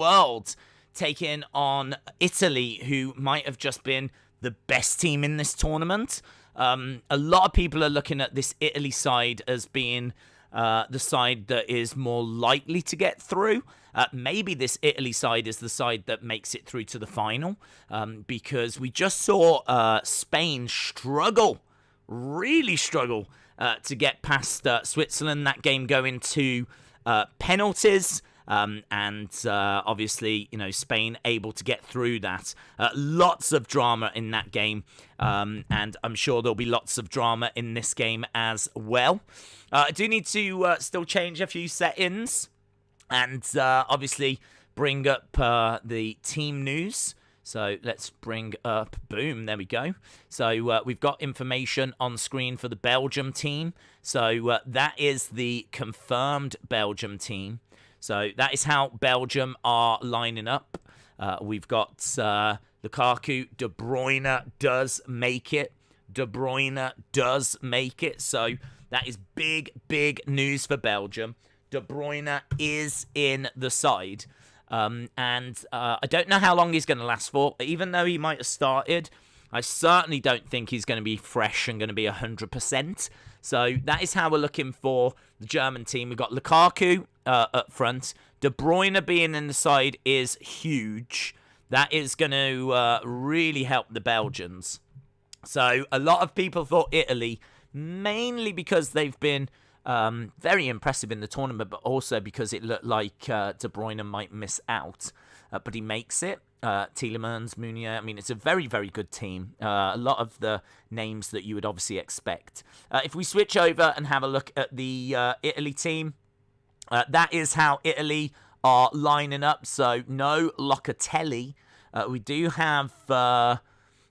world, taking on Italy, who might have just been the best team in this tournament. A lot of people are looking at this Italy side as being the side that is more likely to get through. Maybe this Italy side is the side that makes it through to the final, because we just saw Spain really struggle to get past Switzerland. That game going to penalties. Obviously, Spain able to get through that. Lots of drama in that game, and I'm sure there'll be lots of drama in this game as well. I do need to still change a few settings, and obviously bring up the team news. So let's bring up, boom, there we go. So we've got information on screen for the Belgium team. So that is the confirmed Belgium team. So that is how Belgium are lining up. We've got Lukaku. De Bruyne does make it. So that is big news for Belgium. De Bruyne is in the side. I don't know how long he's going to last for. Even though he might have started, I certainly don't think he's going to be fresh and going to be 100%. So that is how we're looking for the German team. We've got Lukaku up front. De Bruyne being in the side is huge. That is going to really help the Belgians. So a lot of people thought Italy, mainly because they've been very impressive in the tournament, but also because it looked like De Bruyne might miss out. But he makes it. Tielemans, Meunier. I mean, it's a very good team. A lot of the names that you would obviously expect. If we switch over and have a look at the Italy team, that is how Italy are lining up. So no Locatelli. We do have no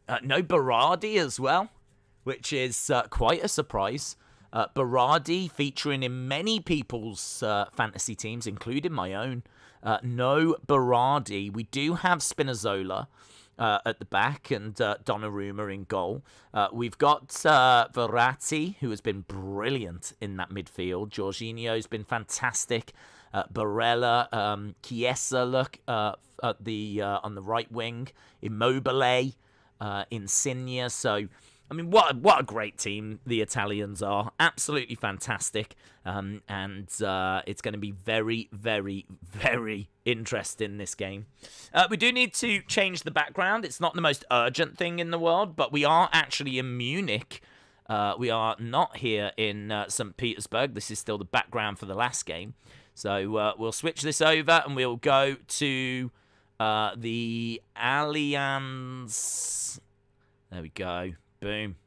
Berardi as well, which is quite a surprise. Berardi featuring in many people's fantasy teams, including my own. No Berardi. We do have Spinazzola at the back and Donnarumma in goal. We've got Verratti, who has been brilliant in that midfield. Jorginho's been fantastic. Barella, Chiesa, look at the on the right wing. Immobile, Insigne. So, I mean, what a great team the Italians are. Absolutely fantastic. And it's going to be very interesting, this game. We do need to change the background. It's not the most urgent thing in the world, but we are actually in Munich. We are not here in St. Petersburg. This is still the background for the last game. So we'll switch this over and we'll go to the Allianz. There we go. Boom.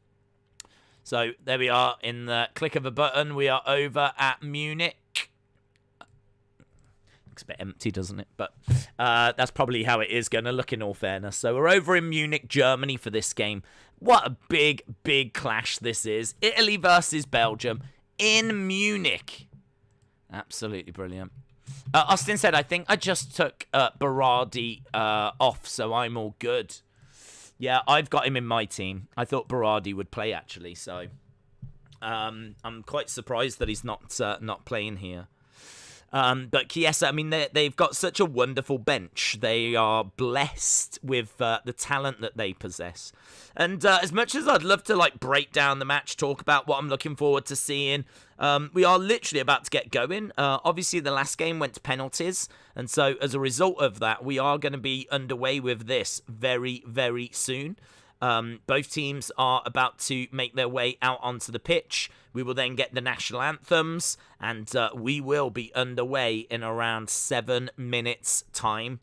So there we are. In the click of a button, we are over at Munich. Looks a bit empty, doesn't it? But that's probably how it is going to look, in all fairness. So we're over in Munich, Germany for this game. What a big clash this is. Italy versus Belgium in Munich. Absolutely brilliant. Austin said, I think I just took Berardi off, so I'm all good. Yeah, I've got him in my team. I thought Berardi would play, actually, so I'm quite surprised that he's not playing here. But Chiesa, I mean, they've got such a wonderful bench. They are blessed with the talent that they possess. And as much as I'd love to break down the match, talk about what I'm looking forward to seeing, we are literally about to get going. Obviously, the last game went to penalties. And so as a result of that, we are going to be underway with this very soon. Both teams are about to make their way out onto the pitch. We will then get the national anthems, and we will be underway in around 7 minutes' time.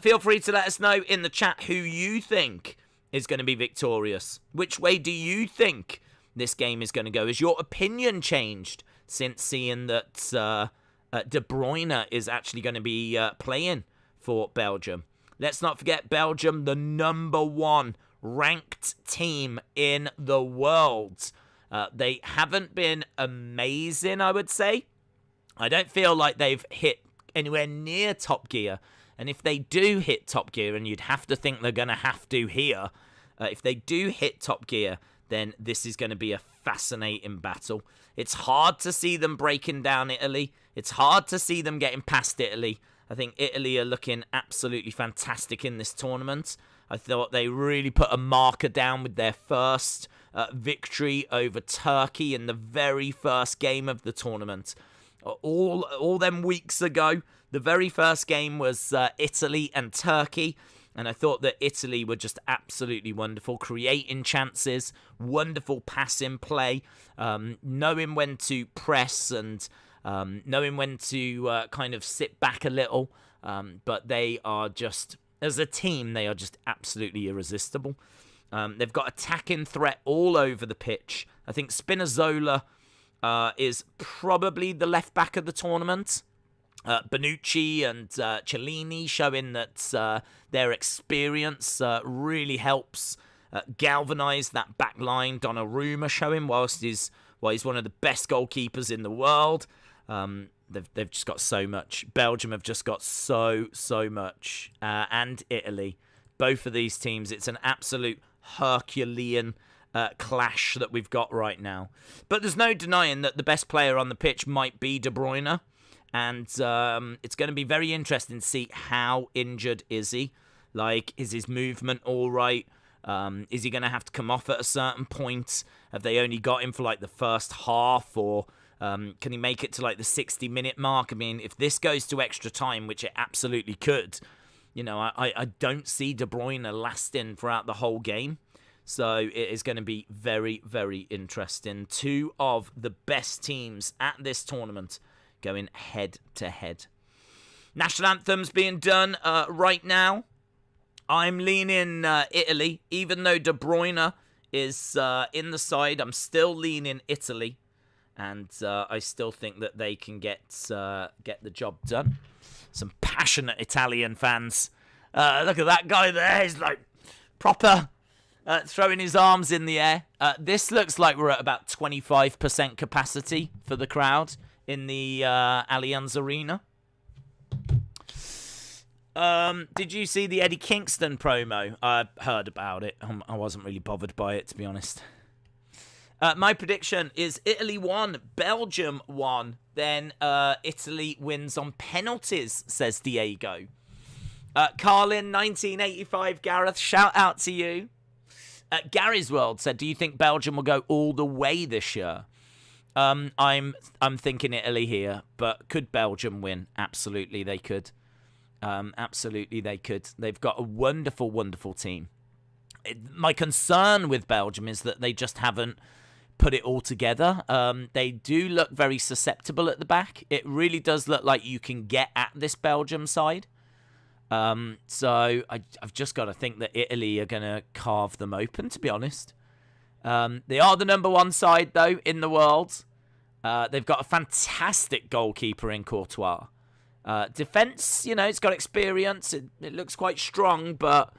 Feel free to let us know in the chat who you think is going to be victorious. Which way do you think this game is going to go? Has your opinion changed since seeing that De Bruyne is actually going to be playing for Belgium? Let's not forget Belgium, the #1 ranked team in the world. They haven't been amazing, I would say. I don't feel like they've hit anywhere near top gear. And if they do hit top gear, and you'd have to think they're going to have to here, if they do hit top gear, then this is going to be a fascinating battle. It's hard to see them breaking down Italy. It's hard to see them getting past Italy. I think Italy are looking absolutely fantastic in this tournament. I thought they really put a marker down with their first victory over Turkey in the very first game of the tournament. All them weeks ago, the very first game was Italy and Turkey. And I thought that Italy were just absolutely wonderful, creating chances, wonderful passing play, knowing when to press and knowing when to kind of sit back a little. But they are just, as a team, they are just absolutely irresistible. They've got attacking threat all over the pitch. I think Spinazzola is probably the left back of the tournament. Bonucci and Cellini showing that their experience really helps galvanise that back line. Donnarumma showing whilst he's one of the best goalkeepers in the world. They've just got so much. Belgium have just got so much. And Italy. Both of these teams, it's an absolute Herculean clash that we've got right now. But there's no denying that the best player on the pitch might be De Bruyne. And it's going to be very interesting to see how injured is he. Like, is his movement all right? Is he going to have to come off at a certain point? Have they only got him for, like, the first half? Or can he make it to, like, the 60-minute mark? I mean, if this goes to extra time, which it absolutely could, you know, I don't see De Bruyne lasting throughout the whole game. So it is going to be very, very interesting. Two of the best teams at this tournament going head-to-head. National anthems being done right now. I'm leaning Italy. Even though De Bruyne is in the side, I'm still leaning Italy. And I still think that they can get the job done. Some passionate Italian fans. Look at that guy there. He's like proper throwing his arms in the air. This looks like we're at about 25% capacity for the crowd in the Allianz Arena. Did you see the Eddie Kingston promo? I heard about it. I wasn't really bothered by it, to be honest. My prediction is Italy 1, Belgium 1. Then Italy wins on penalties, says Diego. Carlin, 1985, Gareth, shout out to you. Gary's World said, do you think Belgium will go all the way this year? I'm thinking Italy here, but could Belgium win? Absolutely, they could. Absolutely, they could. They've got a wonderful, wonderful team. My concern with Belgium is that they just haven't put it all together. They do look very susceptible at the back. It really does look like you can get at this Belgium side. So I've just got to think that Italy are going to carve them open, to be honest. They are the number one side, though, in the world. They've got a fantastic goalkeeper in Courtois. Defense, you know, it's got experience. It looks quite strong, but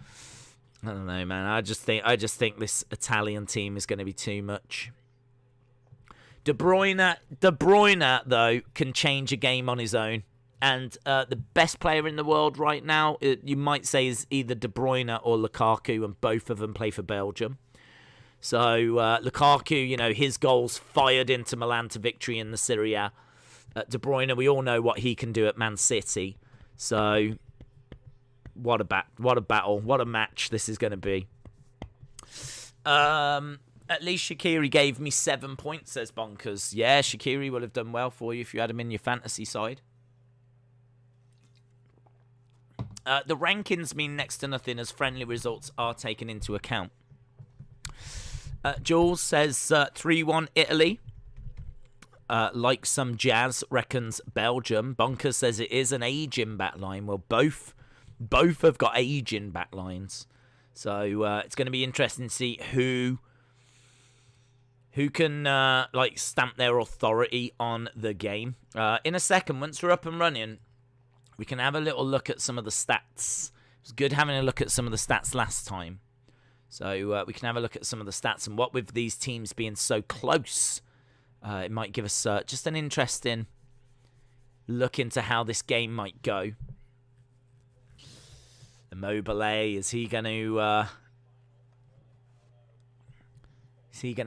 I don't know, man. I just think this Italian team is going to be too much. De Bruyne, though, can change a game on his own. And the best player in the world right now, you might say, is either De Bruyne or Lukaku, and both of them play for Belgium. So Lukaku, you know, his goals fired into Milan to victory in the Serie A. De Bruyne, we all know what he can do at Man City. So what a battle, what a match this is going to be. At least Shaqiri gave me 7 points, says Bonkers. Yeah, Shaqiri would have done well for you if you had him in your fantasy side. The rankings mean next to nothing as friendly results are taken into account. Jules says 3-1 Italy. Like some jazz reckons Belgium. Bonkers says it is an aging backline. Well, both have got aging backlines. So it's going to be interesting to see who can like stamp their authority on the game. In a second, once we're up and running, we can have a little look at some of the stats. It was good having a look at some of the stats last time. So we can have a look at some of the stats, and what with these teams being so close, it might give us just an interesting look into how this game might go. Immobile, is he going to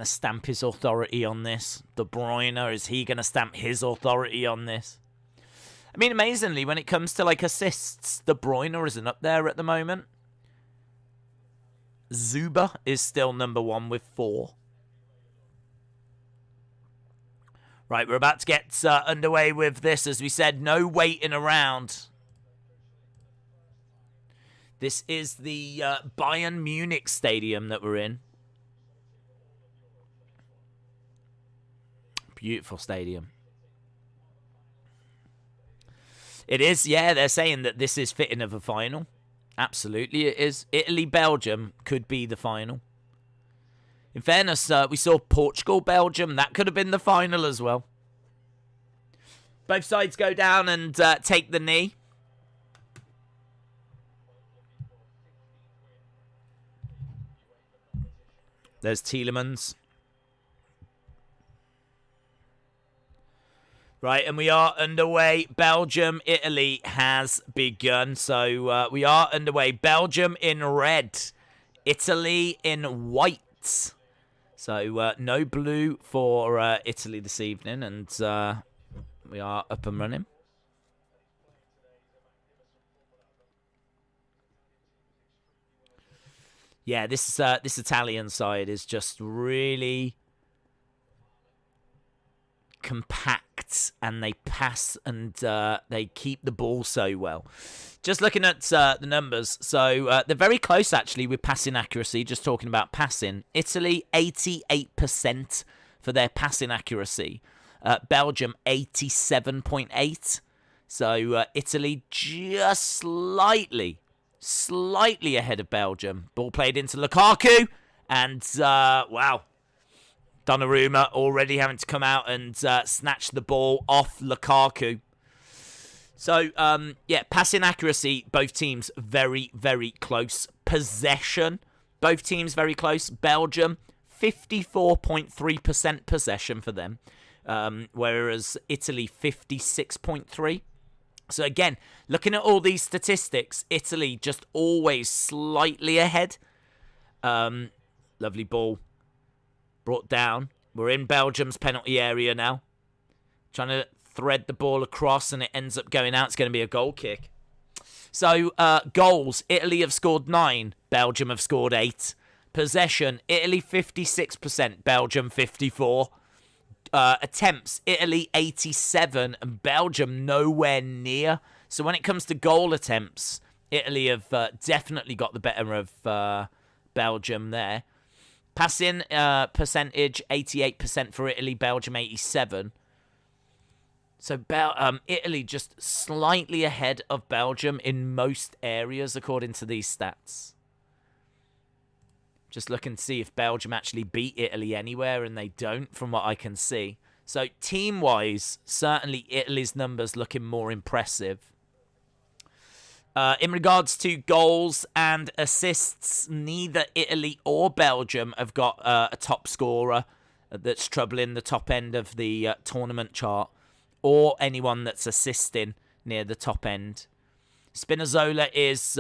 stamp his authority on this? De Bruyne, is he going to stamp his authority on this? I mean, amazingly, when it comes to, like, assists, De Bruyne isn't up there at the moment. Zuba is still number 1 with 4. Right, we're about to get underway with this. As we said, no waiting around. This is the Bayern Munich stadium that we're in. Beautiful stadium. It is, yeah, they're saying that this is fitting of a final. Absolutely, it is. Italy-Belgium could be the final. In fairness, we saw Portugal-Belgium. That could have been the final as well. Both sides go down and take the knee. There's Tielemans. Right, and we are underway. Belgium, Italy has begun. So we are underway. Belgium in red. Italy in white. So no blue for Italy this evening. And we are up and running. Yeah, this Italian side is just really compact, and they pass and they keep the ball so well. Just looking at the numbers, so they're very close actually with passing accuracy. Just talking about passing, Italy 88% for their passing accuracy. Belgium 87.8. So Italy just slightly ahead of Belgium. Ball played into Lukaku, and wow. Donnarumma already having to come out and snatch the ball off Lukaku. So, yeah, passing accuracy, both teams very, very close. Possession, both teams very close. Belgium, 54.3% possession for them, whereas Italy, 56.3%. So, again, looking at all these statistics, Italy just always slightly ahead. Lovely ball. Brought down. We're in Belgium's penalty area now. Trying to thread the ball across, and it ends up going out. It's going to be a goal kick. So, goals. Italy have scored 9. Belgium have scored 8. Possession. Italy 56%. Belgium 54%. Attempts. Italy 87%. And Belgium nowhere near. So, when it comes to goal attempts, Italy have definitely got the better of Belgium there. Passing percentage, 88% for Italy, Belgium 87%. So Italy just slightly ahead of Belgium in most areas, according to these stats. Just looking to see if Belgium actually beat Italy anywhere, and they don't, from what I can see. So team-wise, certainly Italy's numbers looking more impressive. In regards to goals and assists, neither Italy or Belgium have got a top scorer that's troubling the top end of the tournament chart, or anyone that's assisting near the top end. Spinazzola is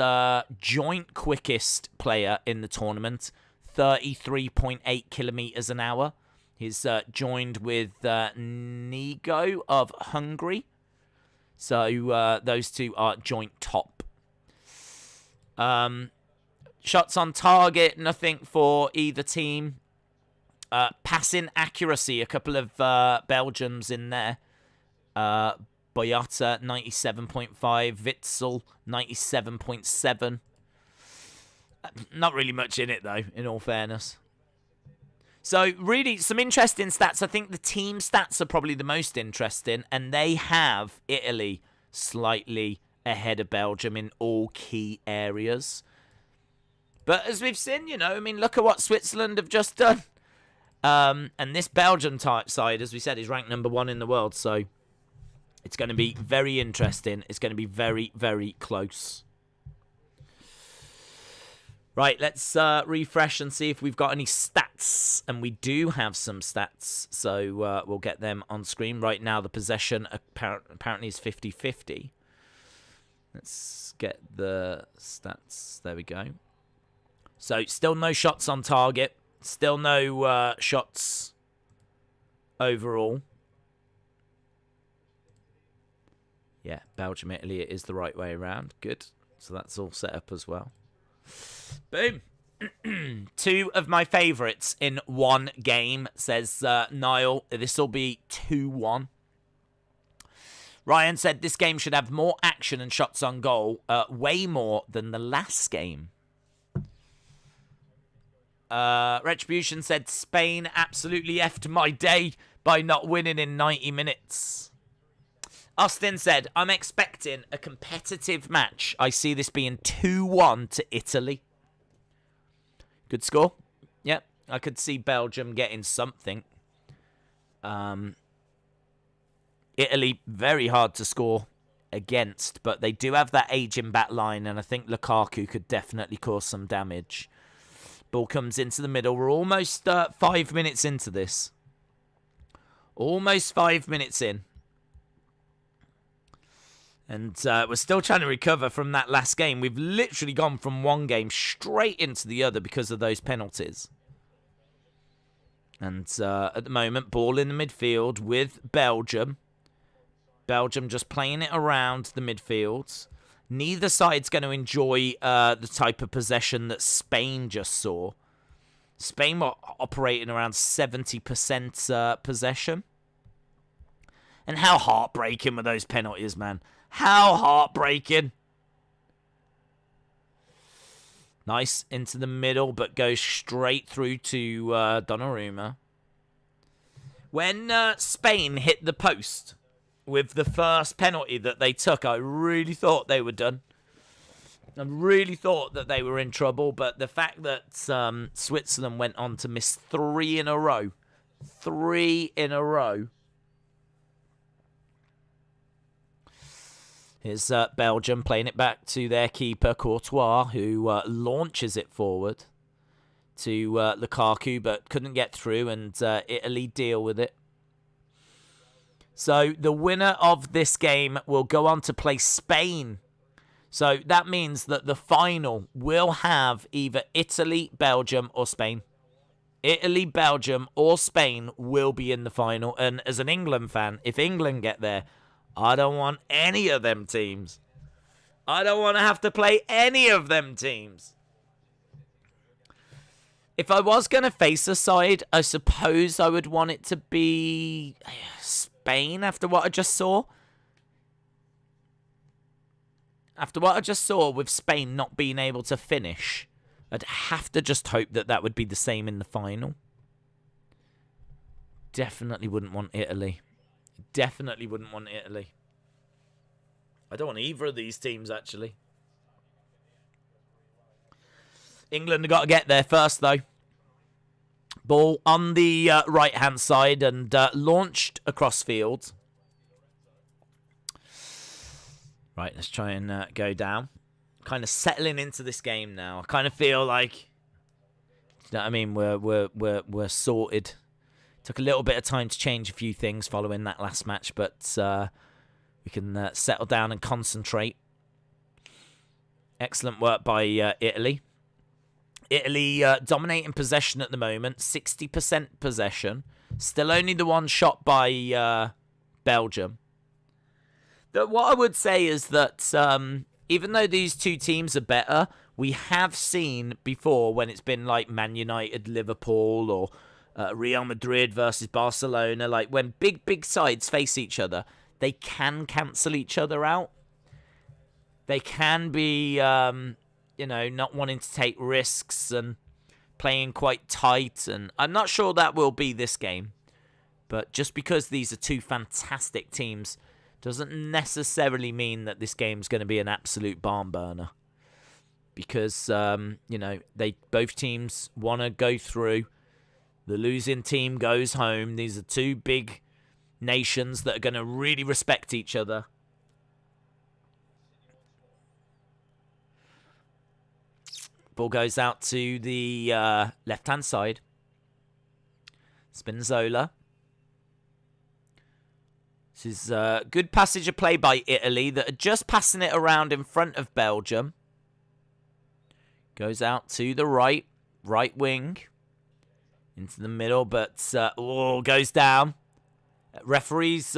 joint quickest player in the tournament, 33.8 kilometers an hour. He's joined with Nigo of Hungary. So those two are joint top. Shots on target, nothing for either team. Passing accuracy, a couple of Belgians in there. Boyata, 97.5. Witsel, 97.7. Not really much in it, though, in all fairness. So, really, some interesting stats. I think the team stats are probably the most interesting, and they have Italy slightly ahead of Belgium in all key areas. But as we've seen, you know, I mean, look at what Switzerland have just done. And this Belgian type side, as we said, is ranked number 1 in the world. So it's going to be very interesting. It's going to be very, very close. Right, let's refresh and see if we've got any stats. And we do have some stats. So we'll get them on screen. Right now, the possession apparently is 50-50. Let's get the stats. There we go. So, still no shots on target. Still no shots overall. Yeah, Belgium, Italy, it is the right way around. Good. So that's all set up as well. Boom. 2 of my favourites in one game, says Niall. This will be 2-1. Ryan said this game should have more action and shots on goal. Way more than the last game. Retribution said Spain absolutely effed my day by not winning in 90 minutes. Austin said, I'm expecting a competitive match. I see this being 2-1 to Italy. Good score. Yep, I could see Belgium getting something. Italy, very hard to score against, but they do have that aging back line, and I think Lukaku could definitely cause some damage. Ball comes into the middle. We're almost 5 minutes into this. Almost 5 minutes in. And we're still trying to recover from that last game. We've literally gone from one game straight into the other because of those penalties. And at the moment, ball in the midfield with Belgium. Belgium just playing it around the midfield. Neither side's going to enjoy the type of possession that Spain just saw. Spain were operating around 70% possession. And how heartbreaking were those penalties, man. How heartbreaking. Nice into the middle, but goes straight through to Donnarumma. When Spain hit the post with the first penalty that they took, I really thought they were done. I really thought that they were in trouble, but the fact that Switzerland went on to miss 3 in a row. 3 in a row. Here's Belgium playing it back to their keeper, Courtois, who launches it forward to Lukaku, but couldn't get through, and Italy deal with it. So the winner of this game will go on to play Spain. So that means that the final will have either Italy, Belgium, or Spain. Italy, Belgium, or Spain will be in the final. And as an England fan, if England get there, I don't want any of them teams. I don't want to have to play any of them teams. If I was going to face a side, I suppose I would want it to be Spain after what I just saw. After what I just saw with Spain not being able to finish, I'd have to just hope that that would be the same in the final. Definitely wouldn't want Italy. Definitely wouldn't want Italy. I don't want either of these teams, actually. England have got to get there first, though. Ball on the right-hand side and launched across field. Right, let's try and go down. Kind of settling into this game now. I kind of feel like, you know what I mean, we're sorted. Took a little bit of time to change a few things following that last match, but we can settle down and concentrate. Excellent work by Italy. Italy dominating possession at the moment, 60% possession. Still only the one shot by Belgium. What I would say is that even though these two teams are better, we have seen before when it's been like Man United, Liverpool, or Real Madrid versus Barcelona, like when big sides face each other, they can cancel each other out. They can be, not wanting to take risks and playing quite tight. And I'm not sure that will be this game. But just because these are two fantastic teams doesn't necessarily mean that this game's going to be an absolute barn burner. Because, both teams want to go through. The losing team goes home. These are two big nations that are going to really respect each other. Ball goes out to the left-hand side. Spinazzola. This is a good passage of play by Italy that are just passing it around in front of Belgium. Goes out to the right wing. Into the middle, but goes down. Referee's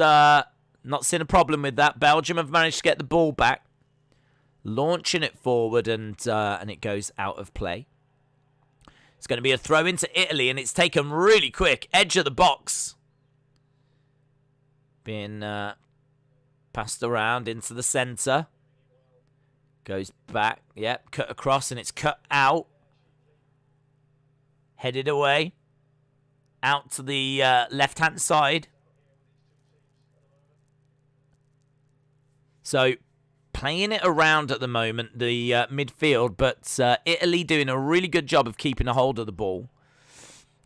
Not seen a problem with that. Belgium have managed to get the ball back. Launching it forward, and it goes out of play. It's going to be a throw into Italy, and it's taken really quick. Edge of the box. Being passed around into the centre. Goes back. Yep, cut across, and it's cut out. Headed away. Out to the left-hand side. So, playing it around at the moment, the midfield, but Italy doing a really good job of keeping a hold of the ball.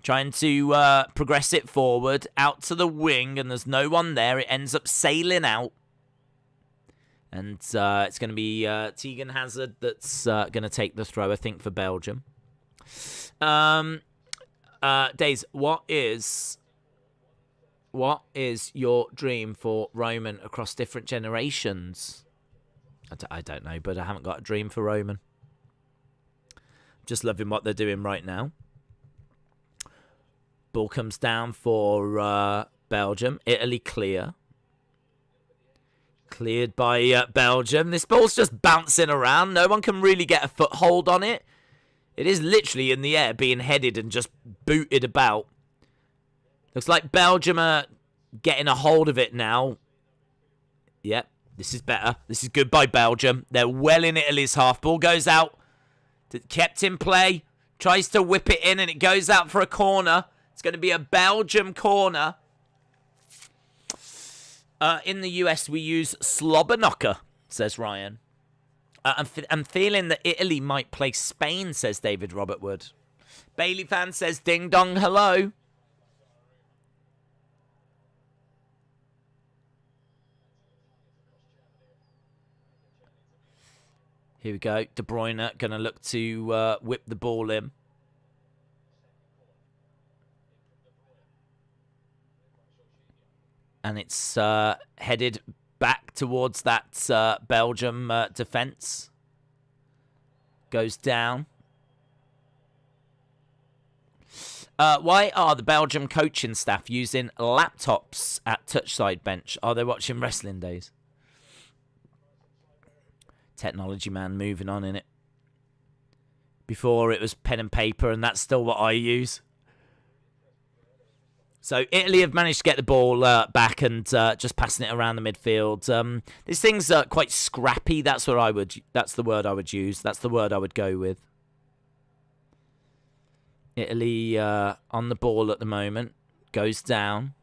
Trying to progress it forward, out to the wing, and there's no one there. It ends up sailing out. And it's going to be Tegan Hazard that's going to take the throw, I think, for Belgium. Days, what is your dream for Roman across different generations? I don't know, but I haven't got a dream for Roman. Just loving what they're doing right now. Ball comes down for Belgium. Italy clear. Cleared by Belgium. This ball's just bouncing around. No one can really get a foothold on it. It is literally in the air being headed and just booted about. Looks like Belgium are getting a hold of it now. Yep, this is better. This is good by Belgium. They're well in Italy's half. Ball goes out. Kept in play. Tries to whip it in and it goes out for a corner. It's going to be a Belgium corner. In the US, we use slobber knocker, says Ryan. I'm feeling that Italy might play Spain, says David Robert Wood. Bailey fan says ding dong hello. Here we go. De Bruyne going to look to whip the ball in. And it's headed back towards that Belgium defence. Goes down. Why are the Belgium coaching staff using laptops at touchside bench? Are they watching wrestling days? Technology man moving on in it. Before it was pen and paper, and that's still what I use. So Italy have managed to get the ball back and just passing it around the midfield. This thing's quite scrappy. That's the word I would use. That's the word I would go with. Italy on the ball at the moment. Goes down.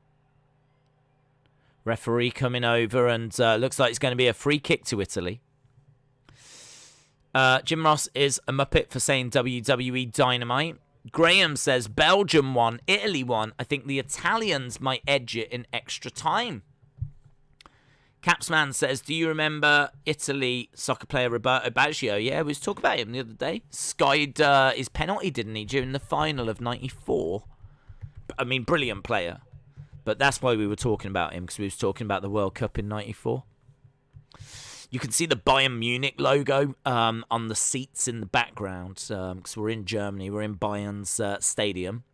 Referee coming over and looks like it's going to be a free kick to Italy. Jim Ross is a muppet for saying WWE Dynamite. Graham says Belgium won, Italy won. I think the Italians might edge it in extra time. Capsman says, do you remember Italy soccer player Roberto Baggio? Yeah, we was talking about him the other day. Skied his penalty, didn't he, during the final of 94? I mean, brilliant player. But that's why we were talking about him, because we was talking about the World Cup in 94. You can see the Bayern Munich logo on the seats in the background because we're in Germany. We're in Bayern's stadium.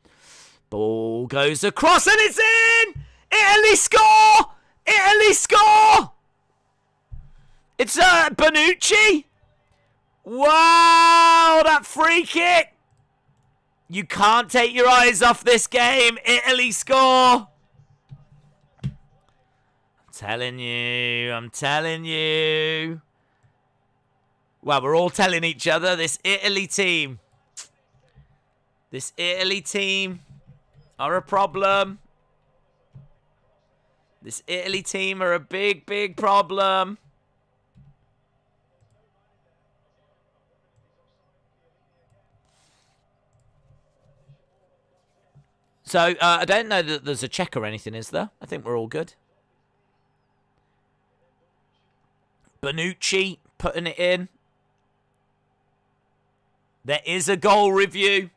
Ball goes across and it's in! Italy score! Italy score! It's Bonucci. Wow, that free kick. You can't take your eyes off this game. Italy score. I'm telling you. Well, we're all telling each other. This Italy team are a problem. This Italy team are a big, big problem. So, I don't know that there's a check or anything, is there? I think we're all good. Bonucci putting it in. There is a goal review.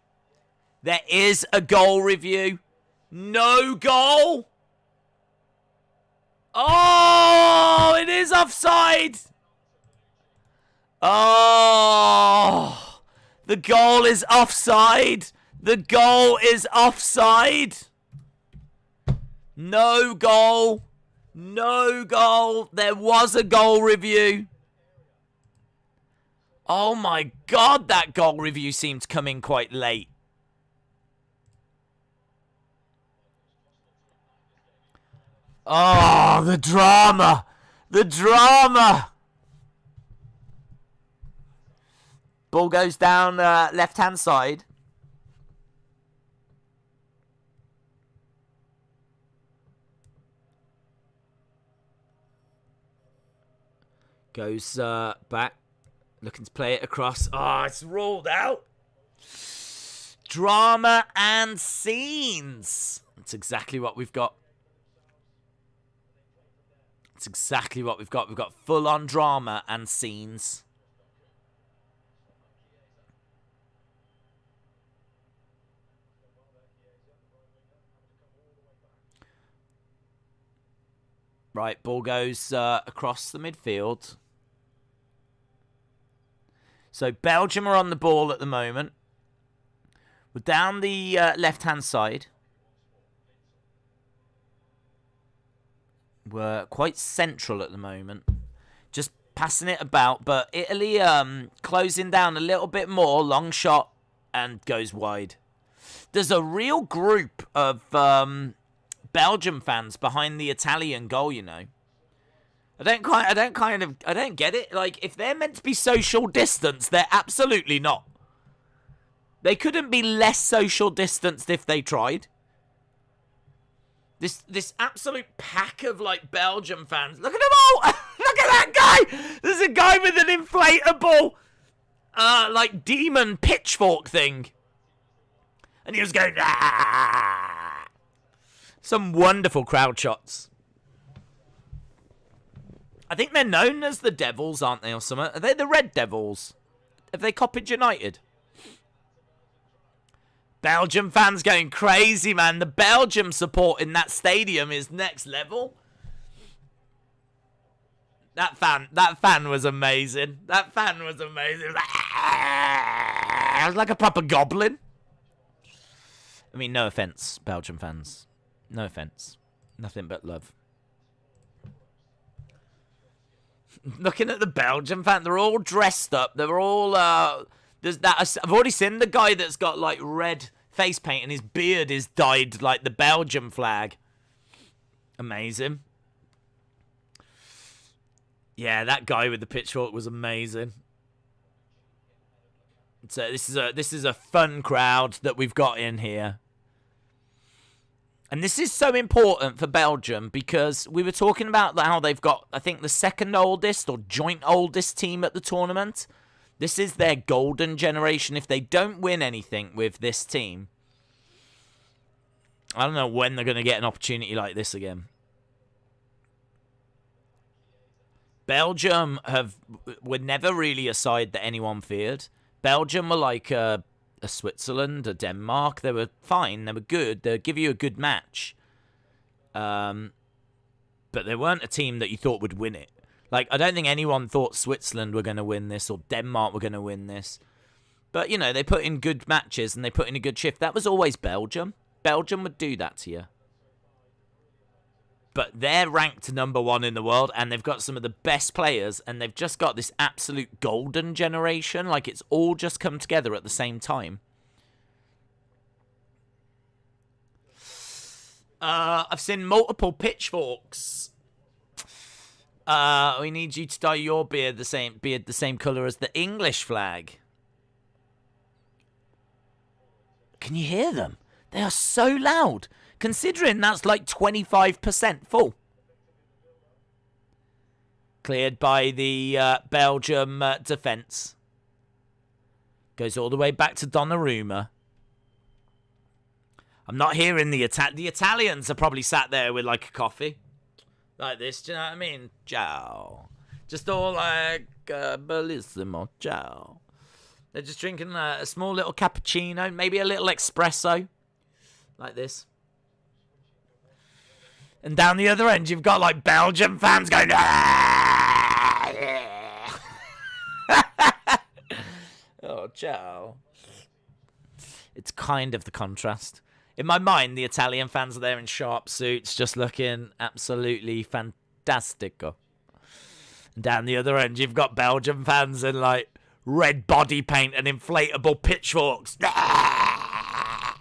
There is a goal review. No goal. Oh, it is offside. Oh, the goal is offside. The goal is offside. No goal. No goal. There was a goal review. Oh my God, that goal review seemed to come in quite late. Oh, the drama. The drama. Ball goes down left-hand side. Goes back. Looking to play it across. Oh, it's ruled out. Drama and scenes. That's exactly what we've got. That's exactly what we've got. We've got full-on drama and scenes. Right, ball goes across the midfield. So Belgium are on the ball at the moment. We're down the left-hand side. We're quite central at the moment. Just passing it about. But Italy closing down a little bit more. Long shot and goes wide. There's a real group of Belgium fans behind the Italian goal, you know. I don't get it. Like, if they're meant to be social distance, they're absolutely not. They couldn't be less social distanced if they tried. This absolute pack of, like, Belgium fans. Look at them all! Look at that guy! There's a guy with an inflatable, like, demon pitchfork thing. And he was going, ah! Some wonderful crowd shots. I think they're known as the Devils, aren't they, or something? Are they the Red Devils? Have they copied United? Belgium fans going crazy, man. The Belgium support in that stadium is next level. That fan was amazing. That fan was amazing. It was like a proper goblin. I mean, no offense, Belgium fans. No offense. Nothing but love. Looking at the Belgian fan, they're all dressed up. They're all, there's that. I've already seen the guy that's got, like, red face paint and his beard is dyed like the Belgium flag. Amazing. Yeah, that guy with the pitchfork was amazing. So this is a fun crowd that we've got in here. And this is so important for Belgium because we were talking about how they've got, I think, the second oldest or joint oldest team at the tournament. This is their golden generation. If they don't win anything with this team, I don't know when they're going to get an opportunity like this again. Belgium were never really a side that anyone feared. Belgium were like a Switzerland, a Denmark. They were fine. They were good. They'd give you a good match. But they weren't a team that you thought would win it. Like, I don't think anyone thought Switzerland were going to win this or Denmark were going to win this. But, you know, they put in good matches and they put in a good shift. That was always Belgium. Belgium would do that to you. But they're ranked #1 in the world and they've got some of the best players and they've just got this absolute golden generation. Like, it's all just come together at the same time. I've seen multiple pitchforks. We need you to dye your beard the same colour as the English flag. Can you hear them? They are so loud. Considering that's like 25% full. Cleared by the Belgium defence. Goes all the way back to Donnarumma. I'm not hearing the Italians are probably sat there with like a coffee. Like this, do you know what I mean? Ciao. Just all like, bellissimo, ciao. They're just drinking a small little cappuccino, maybe a little espresso. Like this. And down the other end, you've got like Belgium fans going, ah! Yeah. Oh, ciao. It's kind of the contrast. In my mind, the Italian fans are there in sharp suits, just looking absolutely fantastico. And down the other end, you've got Belgium fans in, like, red body paint and inflatable pitchforks. I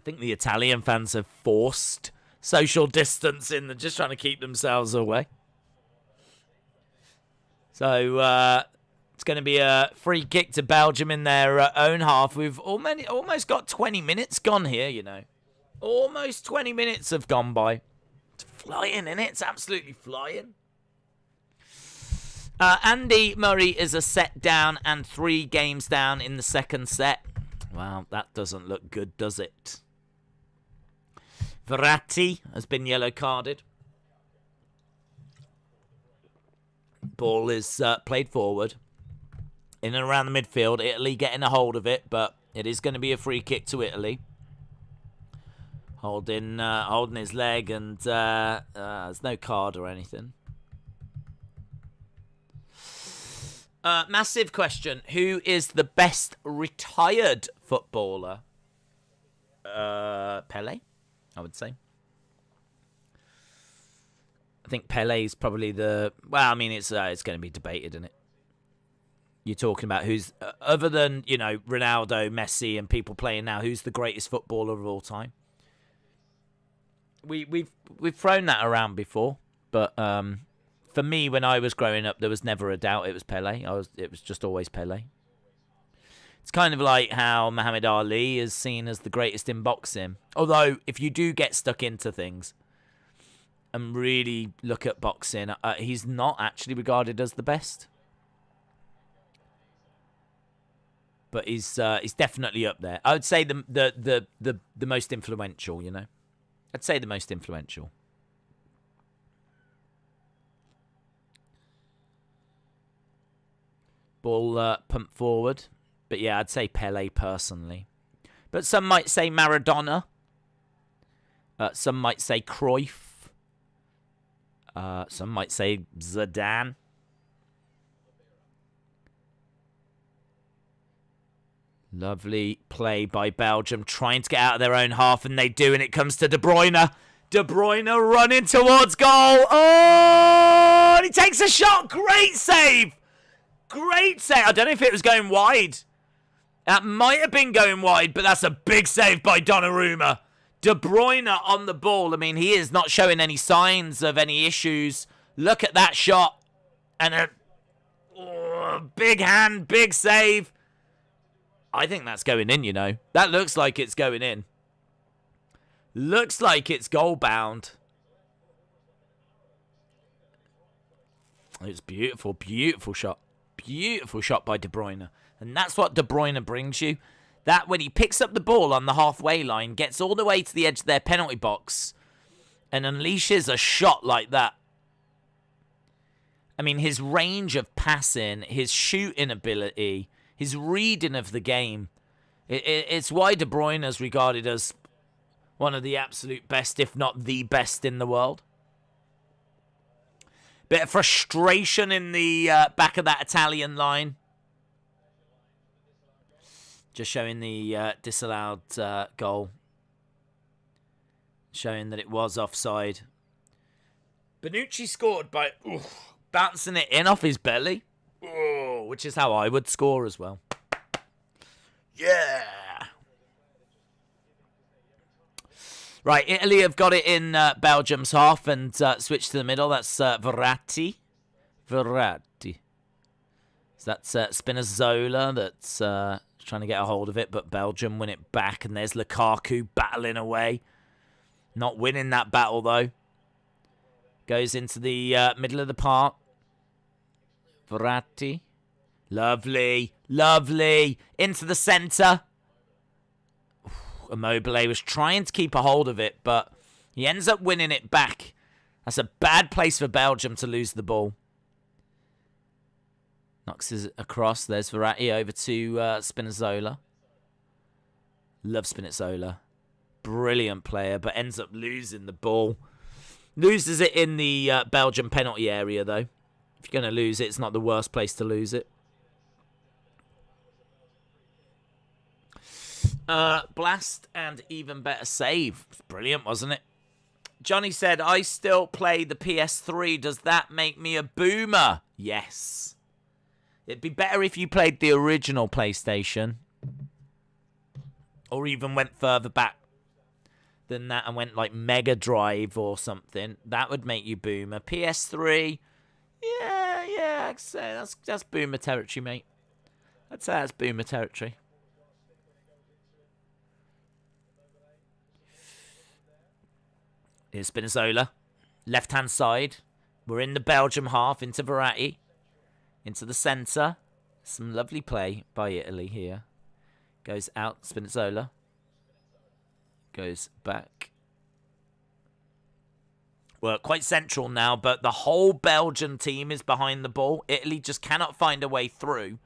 think the Italian fans have forced social distancing. They're just trying to keep themselves away. So, it's going to be a free kick to Belgium in their own half. We've almost got 20 minutes gone here, you know. Almost 20 minutes have gone by. It's flying, isn't it? It's absolutely flying. Andy Murray is a set down and 3 games down in the second set. Well, that doesn't look good, does it? Verratti has been yellow carded. Ball is played forward. In and around the midfield. Italy getting a hold of it, but it is going to be a free kick to Italy. Holding his leg, and there's no card or anything. Massive question. Who is the best retired footballer? Pele, I would say. I think Pele's probably the... Well, I mean, it's going to be debated, isn't it? You're talking about who's... other than, you know, Ronaldo, Messi, and people playing now, who's the greatest footballer of all time? We've thrown that around before, but for me, when I was growing up, there was never a doubt it was Pele. It was just always Pele. It's kind of like how Muhammad Ali is seen as the greatest in boxing. Although, if you do get stuck into things and really look at boxing, he's not actually regarded as the best. But he's definitely up there. I would say the most influential, you know. I'd say the most influential. Ball pumped forward. But yeah, I'd say Pele personally. But some might say Maradona. Some might say Cruyff. Some might say Zidane. Lovely play by Belgium, trying to get out of their own half, and they do, and it comes to De Bruyne. De Bruyne running towards goal. Oh, and he takes a shot. Great save. Great save. I don't know if it was going wide. That might have been going wide, but that's a big save by Donnarumma. De Bruyne on the ball. I mean, he is not showing any signs of any issues. Look at that shot. And a big hand, big save. I think that's going in, you know. That looks like it's going in. Looks like it's goal bound. It's beautiful, beautiful shot. Beautiful shot by De Bruyne. And that's what De Bruyne brings you. That when he picks up the ball on the halfway line, gets all the way to the edge of their penalty box, and unleashes a shot like that. I mean, his range of passing, his shooting ability, his reading of the game, it's why De Bruyne is regarded as one of the absolute best, if not the best in the world. Bit of frustration in the back of that Italian line. Just showing the disallowed goal. Showing that it was offside. Bonucci scored by bouncing it in off his belly. Which is how I would score as well. Yeah. Right, Italy have got it in Belgium's half and switched to the middle. That's Verratti. Verratti. So that's Spinazzola that's trying to get a hold of it, but Belgium win it back. And there's Lukaku battling away. Not winning that battle, though. Goes into the middle of the park. Verratti. Lovely. Lovely. Into the centre. Immobile was trying to keep a hold of it, but he ends up winning it back. That's a bad place for Belgium to lose the ball. Knocks it across. There's Verratti over to Spinazzola. Love Spinazzola. Brilliant player, but ends up losing the ball. Loses it in the Belgian penalty area, though. If you're going to lose it, it's not the worst place to lose it. Blast and even better save. Brilliant, wasn't it? Johnny said, I still play the PS3. Does that make me a boomer? Yes. It'd be better if you played the original PlayStation. Or even went further back than that and went like Mega Drive or something. That would make you boomer. PS3, yeah, I'd say that's boomer territory, mate. I'd say that's boomer territory. Here's Spinazzola. Left-hand side. We're in the Belgium half, into Verratti. Into the centre. Some lovely play by Italy here. Goes out, Spinazzola. Goes back. Well, quite central now, but the whole Belgian team is behind the ball. Italy just cannot find a way through.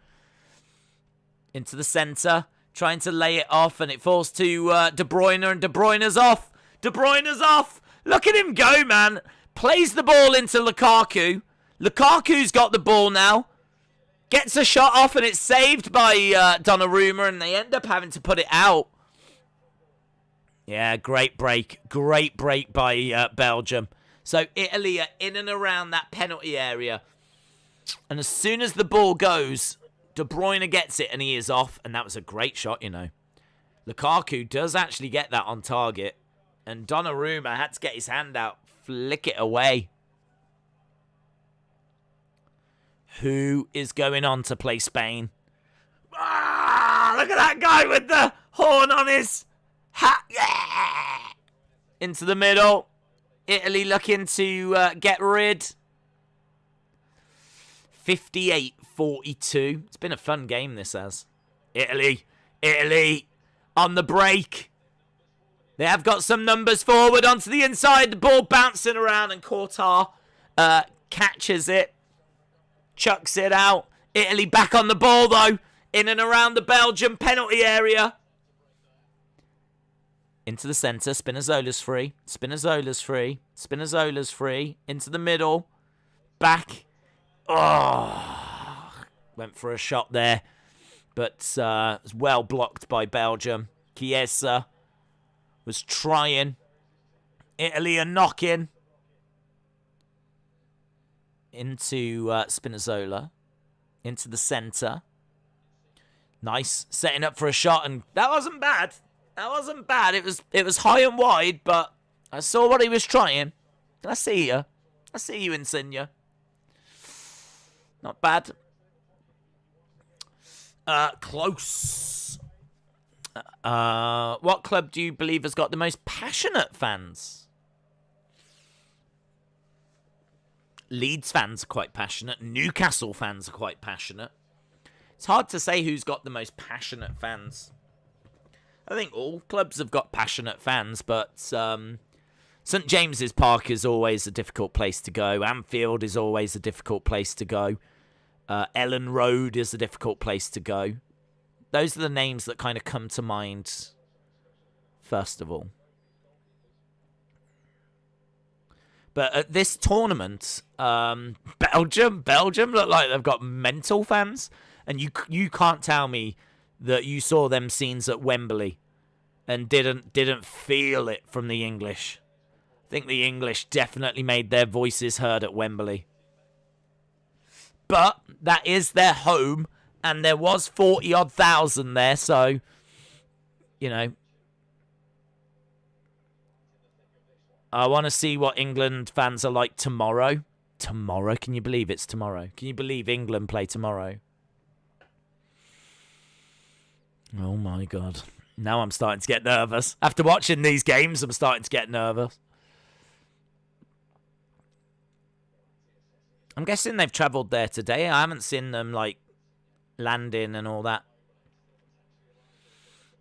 Into the centre. Trying to lay it off, and it falls to De Bruyne, and De Bruyne's off. De Bruyne's off. Look at him go, man. Plays the ball into Lukaku. Lukaku's got the ball now. Gets a shot off, and it's saved by Donnarumma, and they end up having to put it out. Yeah, great break. Great break by Belgium. So Italy are in and around that penalty area. And as soon as the ball goes, De Bruyne gets it, and he is off. And that was a great shot, you know. Lukaku does actually get that on target. And Donnarumma had to get his hand out, flick it away. Who is going on to play Spain? Ah, look at that guy with the horn on his hat. Yeah! Into the middle. Italy looking to get rid. 58-42. It's been a fun game, this has. Italy on the break. They have got some numbers forward onto the inside. The ball bouncing around, and Courtois catches it. Chucks it out. Italy back on the ball, though. In and around the Belgium penalty area. Into the centre. Spinazzola's free. Spinazzola's free. Spinazzola's free. Into the middle. Back. Oh. Went for a shot there. But was well blocked by Belgium. Chiesa was trying. Italy are knocking. Into Spinazzola. Into the centre. Nice. Setting up for a shot, and that wasn't bad. That wasn't bad. It was high and wide, but I saw what he was trying. I see you. I see you, Insigne. Not bad. Close. What club do you believe has got the most passionate fans? Leeds fans are quite passionate. Newcastle fans are quite passionate. It's hard to say who's got the most passionate fans. I think all clubs have got passionate fans, but St James's Park is always a difficult place to go. Anfield is always a difficult place to go. Ellen Road is a difficult place to go. Those are the names that kind of come to mind first of all. But at this tournament, Belgium look like they've got mental fans. And you can't tell me that you saw them scenes at Wembley and didn't feel it from the English. I think the English definitely made their voices heard at Wembley. But that is their home, and there was 40-odd thousand there, so, you know. I want to see what England fans are like tomorrow. Tomorrow? Can you believe it's tomorrow? Can you believe England play tomorrow? Oh my God. Now I'm starting to get nervous. After watching these games, I'm starting to get nervous. I'm guessing they've travelled there today. I haven't seen them, like, landing and all that.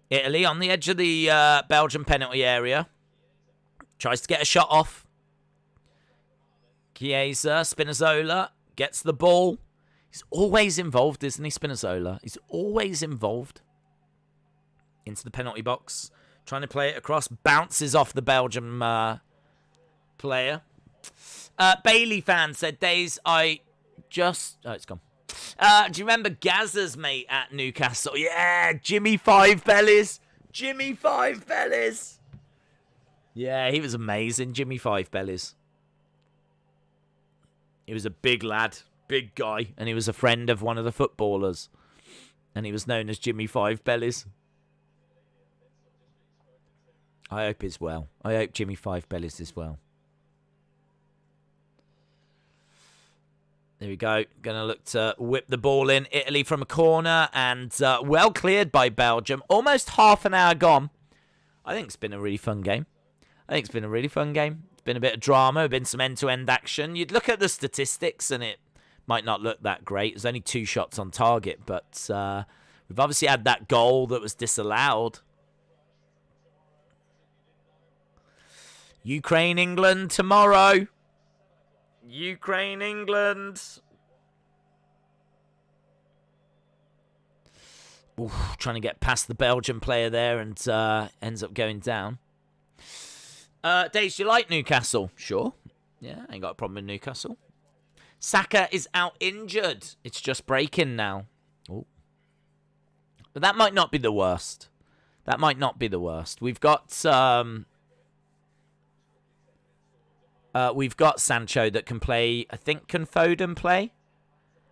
Italy on the edge of the Belgian penalty area. Tries to get a shot off. Chiesa, Spinazzola gets the ball. He's always involved, isn't he, Spinazzola? He's always involved. Into the penalty box. Trying to play it across. Bounces off the Belgium player. Bailey fan said, Days, I just... Oh, it's gone. Do you remember Gazza's mate at Newcastle? Yeah, Jimmy Five Bellies. Jimmy Five Bellies. Yeah, he was amazing, Jimmy Five Bellies. He was a big lad, big guy, and he was a friend of one of the footballers. And he was known as Jimmy Five Bellies. I hope he's well. I hope Jimmy Five Bellies is well. There we go. Going to look to whip the ball in. Italy from a corner and well cleared by Belgium. Almost half an hour gone. I think it's been a really fun game. It's been a bit of drama. Been some end-to-end action. You'd look at the statistics and it might not look that great. There's only 2 shots on target. But we've obviously had that goal that was disallowed. Ukraine, England tomorrow. Ukraine, England. Oof, trying to get past the Belgian player there and ends up going down. Days, do you like Newcastle? Sure. Yeah, ain't got a problem with Newcastle. Saka is out injured. It's just breaking now. Ooh. But that might not be the worst. We've got Sancho that can play. I think can Foden play?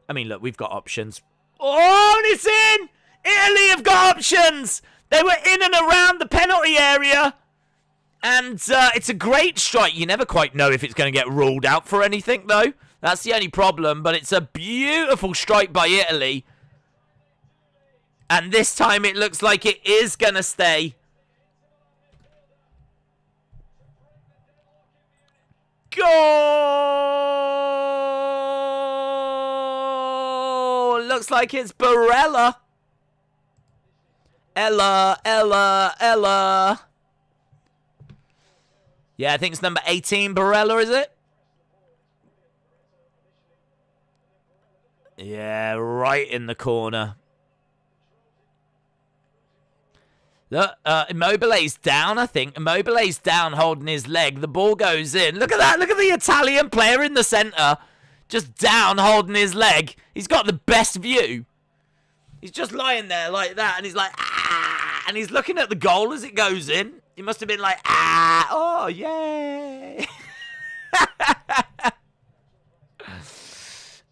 I mean, look, we've got options. Oh, and it's in! Italy have got options! They were in and around the penalty area. And it's a great strike. You never quite know if it's going to get ruled out for anything, though. That's the only problem. But it's a beautiful strike by Italy. And this time it looks like it is going to stay. Goal! Looks like it's Barella. Ella. Yeah, I think it's number 18, Barella, is it? Yeah, right in the corner. Look, Immobile's down, I think. Immobile's down holding his leg. The ball goes in. Look at that. Look at the Italian player in the centre. Just down holding his leg. He's got the best view. He's just lying there like that. And he's like, ah. And he's looking at the goal as it goes in. He must have been like, ah. Oh, yay.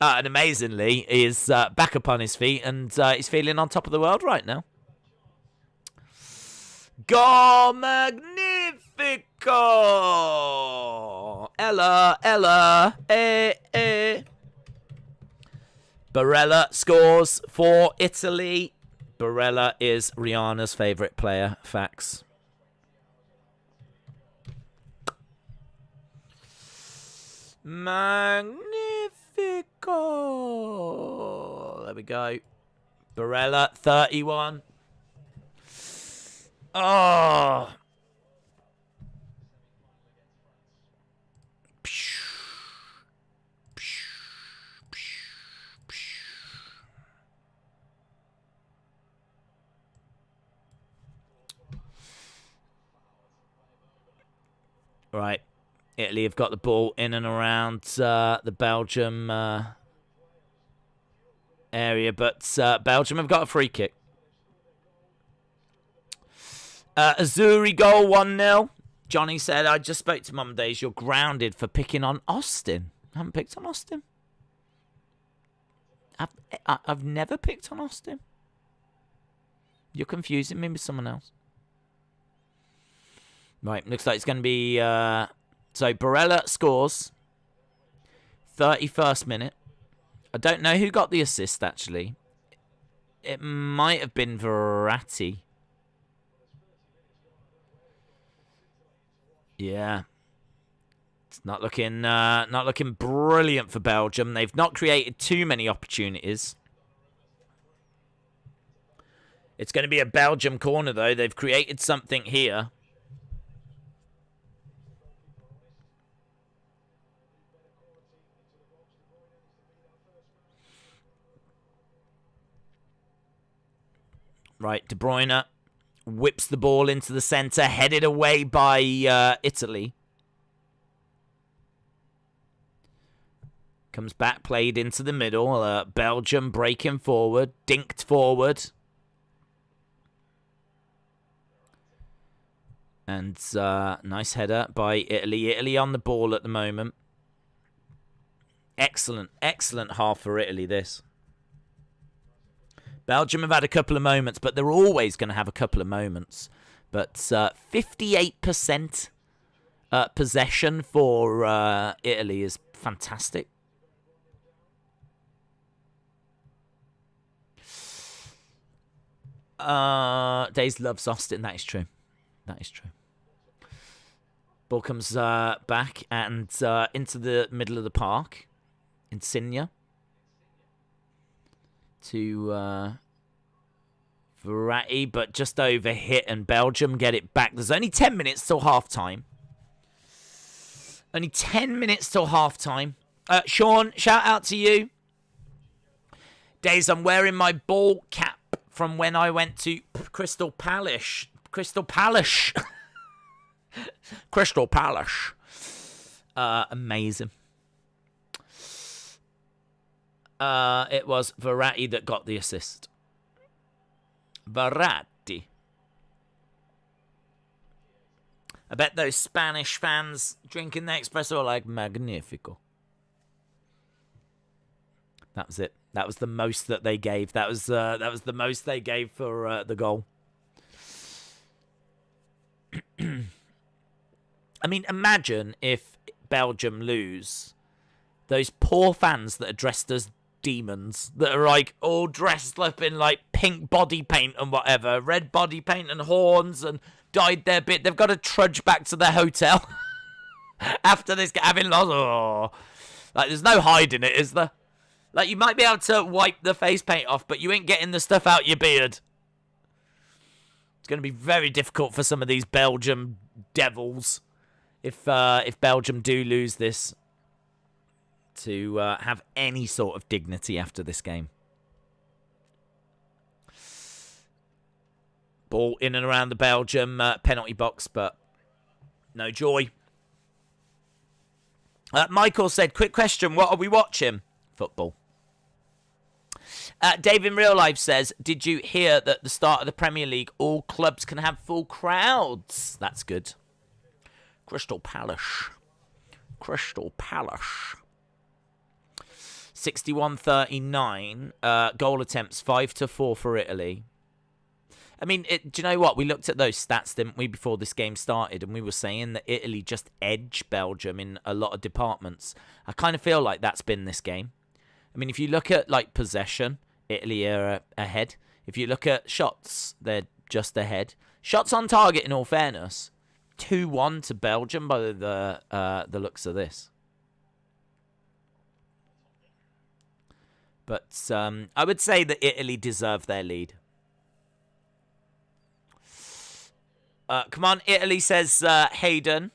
And amazingly, he is back up on his feet. And he's feeling on top of the world right now. Go magnifico! Ella, Barella scores for Italy. Barella is Rihanna's favourite player. Facts. Magnifico! There we go. Barella, 31. Oh. Right. Italy have got the ball in and around the Belgium area, but Belgium have got a free kick. Azzurri goal 1-0. Johnny said, I just spoke to Mum Days. You're grounded for picking on Austin. I haven't picked on Austin. I've never picked on Austin. You're confusing me with someone else. Right, looks like it's going to be... so, Barella scores. 31st minute. I don't know who got the assist, actually. It might have been Verratti. Yeah. It's not looking brilliant for Belgium. They've not created too many opportunities. It's going to be a Belgium corner, though. They've created something here. Right, De Bruyne whips the ball into the centre, headed away by Italy. Comes back, played into the middle. Belgium breaking forward, dinked forward. And nice header by Italy. Italy on the ball at the moment. Excellent half for Italy, this. Belgium have had a couple of moments, but they're always going to have a couple of moments. But 58% possession for Italy is fantastic. Days loves Austin. That is true. That is true. Ball comes back and into the middle of the park. Insigne. To Verratti, but just over hit, and Belgium get it back. There's only 10 minutes till half-time. Only 10 minutes till half-time. Sean, shout out to you. Days, I'm wearing my ball cap from when I went to Crystal Palace. Crystal Palace. Crystal Palace. Amazing. It was Verratti that got the assist. Verratti. I bet those Spanish fans drinking the espresso are like, magnifico. That was it. That was the most that they gave. That was the most they gave for the goal. I mean, imagine if Belgium lose. Those poor fans that are dressed as demons, that are like all dressed up in like pink body paint and whatever, red body paint and horns, and dyed their bit. They've got to trudge back to their hotel after this, having lost. Oh. Like, there's no hiding it, is there? Like, you might be able to wipe the face paint off, but you ain't getting the stuff out your beard. It's going to be very difficult for some of these Belgium devils if Belgium do lose this to have any sort of dignity after this game. Ball in and around the Belgium penalty box, but no joy. Michael said, quick question, what are we watching? Football. Dave in Real Life says, did you hear that at the start of the Premier League, all clubs can have full crowds? That's good. Crystal Palace. Crystal Palace. 61-39. Goal attempts 5-4 for Italy. I mean, do you know what? We looked at those stats, didn't we, before this game started, and we were saying that Italy just edged Belgium in a lot of departments. I kind of feel like that's been this game. I mean, if you look at, like, possession, Italy are ahead. If you look at shots, they're just ahead. Shots on target, in all fairness, 2-1 to Belgium by the looks of this. But I would say that Italy deserve their lead. Come on, Italy, says Hayden.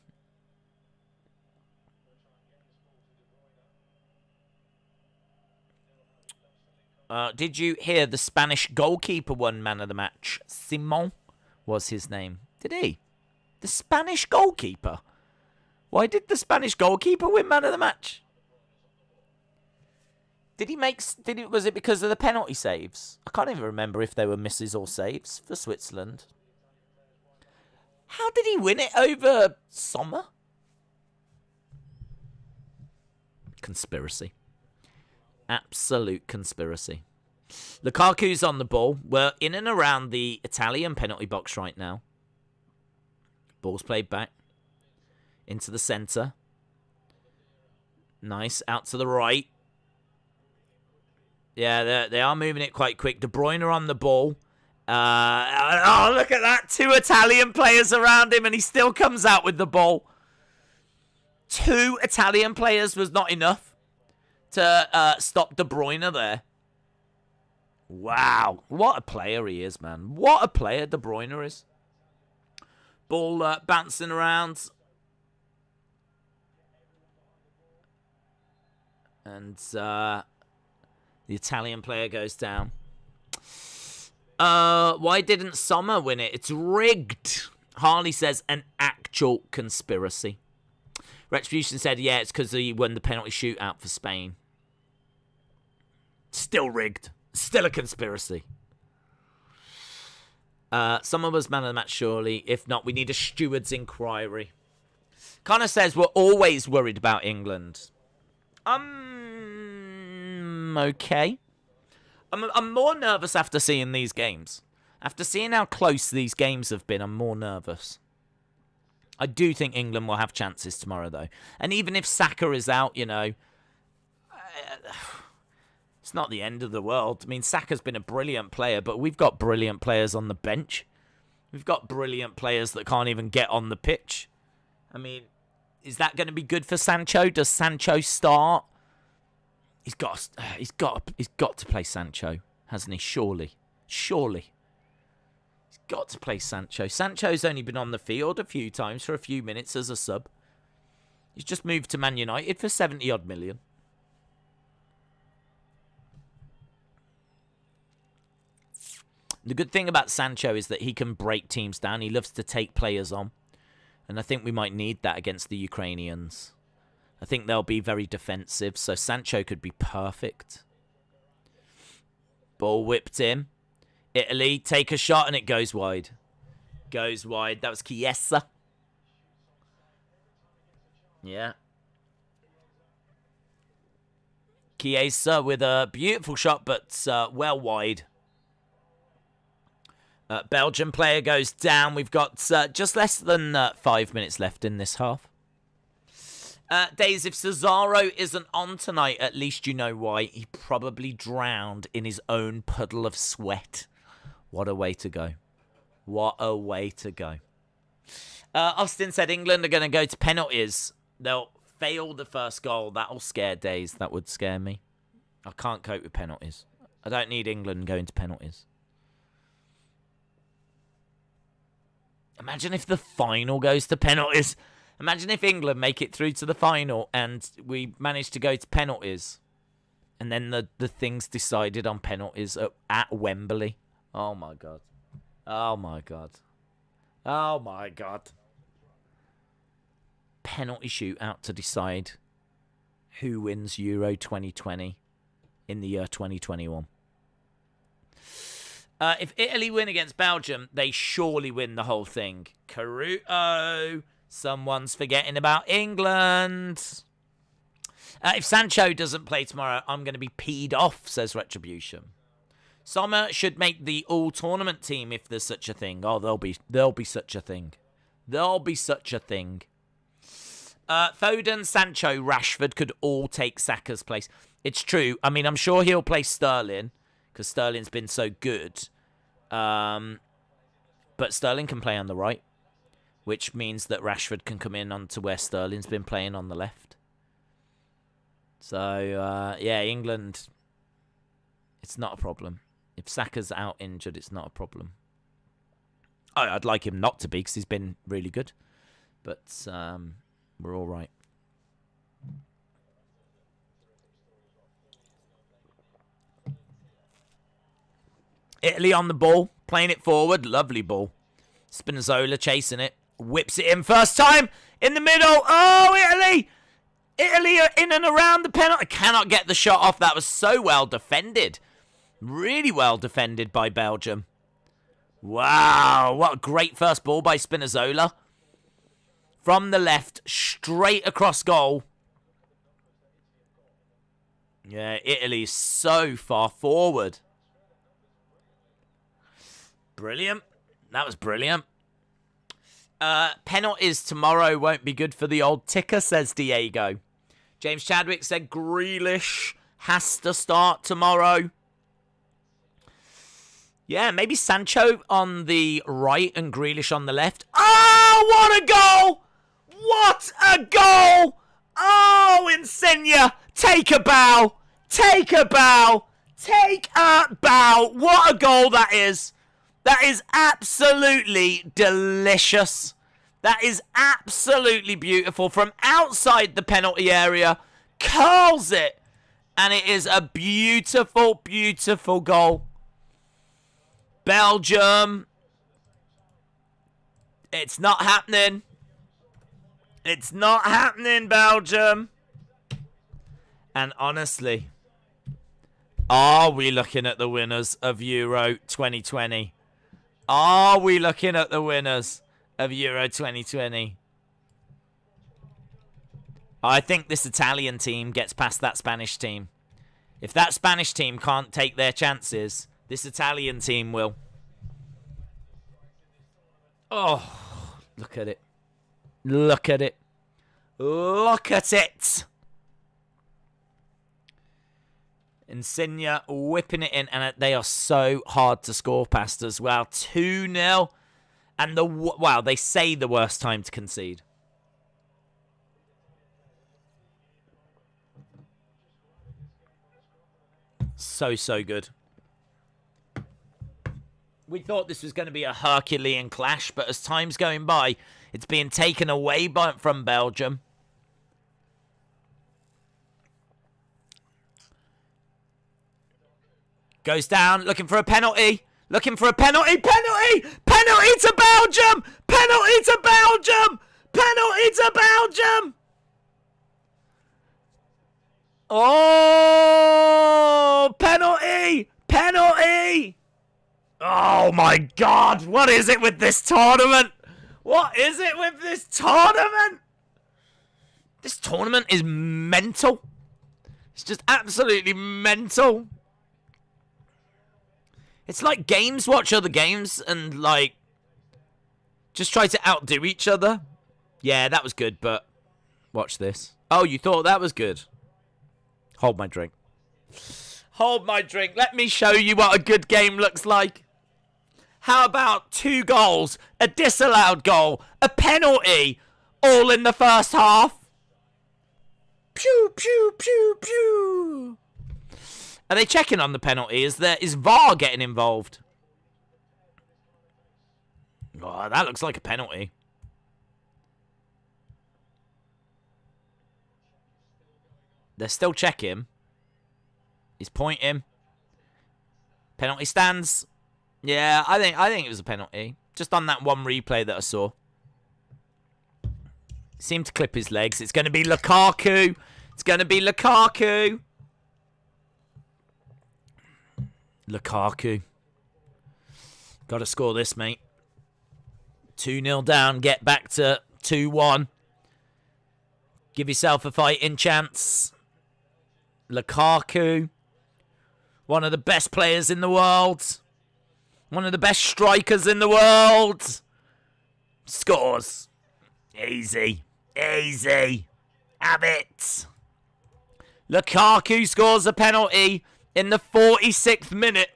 Did you hear the Spanish goalkeeper won man of the match? Simon was his name. Did he? The Spanish goalkeeper? Why did the Spanish goalkeeper win man of the match? Did he make... was it because of the penalty saves? I can't even remember if they were misses or saves for Switzerland. How did he win it over Sommer? Conspiracy. Absolute conspiracy. Lukaku's on the ball. We're in and around the Italian penalty box right now. Ball's played back. Into the centre. Nice. Out to the right. Yeah, they are moving it quite quick. De Bruyne on the ball. Oh, look at that. 2 Italian players around him, and he still comes out with the ball. 2 Italian players was not enough to stop De Bruyne there. Wow. What a player he is, man. What a player De Bruyne is. Ball bouncing around. And the Italian player goes down. Why didn't Sommer win it? It's rigged. Harley says an actual conspiracy. Retribution said, yeah, it's because he won the penalty shootout for Spain. Still rigged. Still a conspiracy. Someone was man of the match, surely. If not, we need a steward's inquiry. Connor says we're always worried about England. Okay. I'm more nervous after seeing these games. After seeing how close these games have been, I'm more nervous. I do think England will have chances tomorrow, though. And even if Saka is out, you know, it's not the end of the world. I mean, Saka's been a brilliant player, but we've got brilliant players on the bench. We've got brilliant players that can't even get on the pitch. I mean, is that going to be good for Sancho? Does Sancho start? He's got to play Sancho, hasn't he? Surely. He's got to play Sancho. Sancho's only been on the field a few times for a few minutes as a sub. He's just moved to Man United for 70 odd million. The good thing about Sancho is that he can break teams down. He loves to take players on. And I think we might need that against the Ukrainians. I think they'll be very defensive, so Sancho could be perfect. Ball whipped in. Italy take a shot and it goes wide. Goes wide. That was Chiesa. Yeah. Chiesa with a beautiful shot, but well wide. Belgian player goes down. We've got just less than 5 minutes left in this half. Days, if Cesaro isn't on tonight, at least you know why. He probably drowned in his own puddle of sweat. What a way to go. What a way to go. Austin said England are going to go to penalties. They'll fail the first goal. That'll scare Days. That would scare me. I can't cope with penalties. I don't need England going to penalties. Imagine if the final goes to penalties. Imagine if England make it through to the final and we manage to go to penalties. And then the thing's decided on penalties at Wembley. Oh, my God. Oh, my God. Oh, my God. Penalty shootout to decide who wins Euro 2020 in the year 2021. If Italy win against Belgium, they surely win the whole thing. Caruso. Someone's forgetting about England. If Sancho doesn't play tomorrow, I'm going to be peed off, says Retribution. Sommer should make the all-tournament team if there's such a thing. Oh, there'll be such a thing. There'll be such a thing. Foden, Sancho, Rashford could all take Saka's place. It's true. I mean, I'm sure he'll play Sterling because Sterling's been so good. But Sterling can play on the right, which means that Rashford can come in onto where Sterling's been playing on the left. So, yeah, England, it's not a problem. If Saka's out injured, it's not a problem. I'd like him not to be because he's been really good. But we're all right. Italy on the ball, playing it forward. Lovely ball. Spinazzola chasing it. Whips it in first time. In the middle. Oh, Italy! Italy are in and around the penalty. I cannot get the shot off. That was so well defended. Really well defended by Belgium. Wow. What a great first ball by Spinazzola. From the left, straight across goal. Yeah, Italy's so far forward. Brilliant. That was brilliant. Penalties tomorrow won't be good for the old ticker, says Diego. James Chadwick said Grealish has to start tomorrow. Yeah, maybe Sancho on the right and Grealish on the left. Oh, what a goal! What a goal! Oh, Insigne, take a bow. Take a bow. Take a bow. What a goal that is. That is absolutely delicious. That is absolutely beautiful. From outside the penalty area, curls it. And it is a beautiful, beautiful goal. Belgium. It's not happening. It's not happening, Belgium. And honestly, are we looking at the winners of Euro 2020? Are we looking at the winners of Euro 2020? I think this Italian team gets past that Spanish team. If that Spanish team can't take their chances, this Italian team will. Oh, look at it. Look at it. Look at it. Insigne whipping it in, and they are so hard to score past as well. 2-0. And wow, they say the worst time to concede. So good. We thought this was going to be a Herculean clash, but as time's going by, it's being taken away from Belgium. Goes down, looking for a penalty. Looking for a penalty. Penalty! Penalty to Belgium! Penalty to Belgium! Penalty to Belgium! Oh! Penalty! Penalty! Oh my God! What is it with this tournament? What is it with this tournament? This tournament is mental. It's just absolutely mental. It's like games watch other games and, like, just try to outdo each other. Yeah, that was good, but watch this. Oh, you thought that was good? Hold my drink. Hold my drink. Let me show you what a good game looks like. How about 2 goals, a disallowed goal, a penalty, all in the first half? Pew, pew, pew, pew. Are they checking on the penalty? Is VAR getting involved? Oh, that looks like a penalty. They're still checking. He's pointing. Penalty stands. Yeah, I think it was a penalty. Just on that one replay that I saw. Seemed to clip his legs. It's going to be Lukaku. It's going to be Lukaku. Lukaku. Got to score this, mate. 2-0 down. Get back to 2-1. Give yourself a fighting chance. Lukaku. One of the best players in the world. One of the best strikers in the world. Scores. Easy. Easy. Have it. Lukaku scores a penalty in the 46th minute.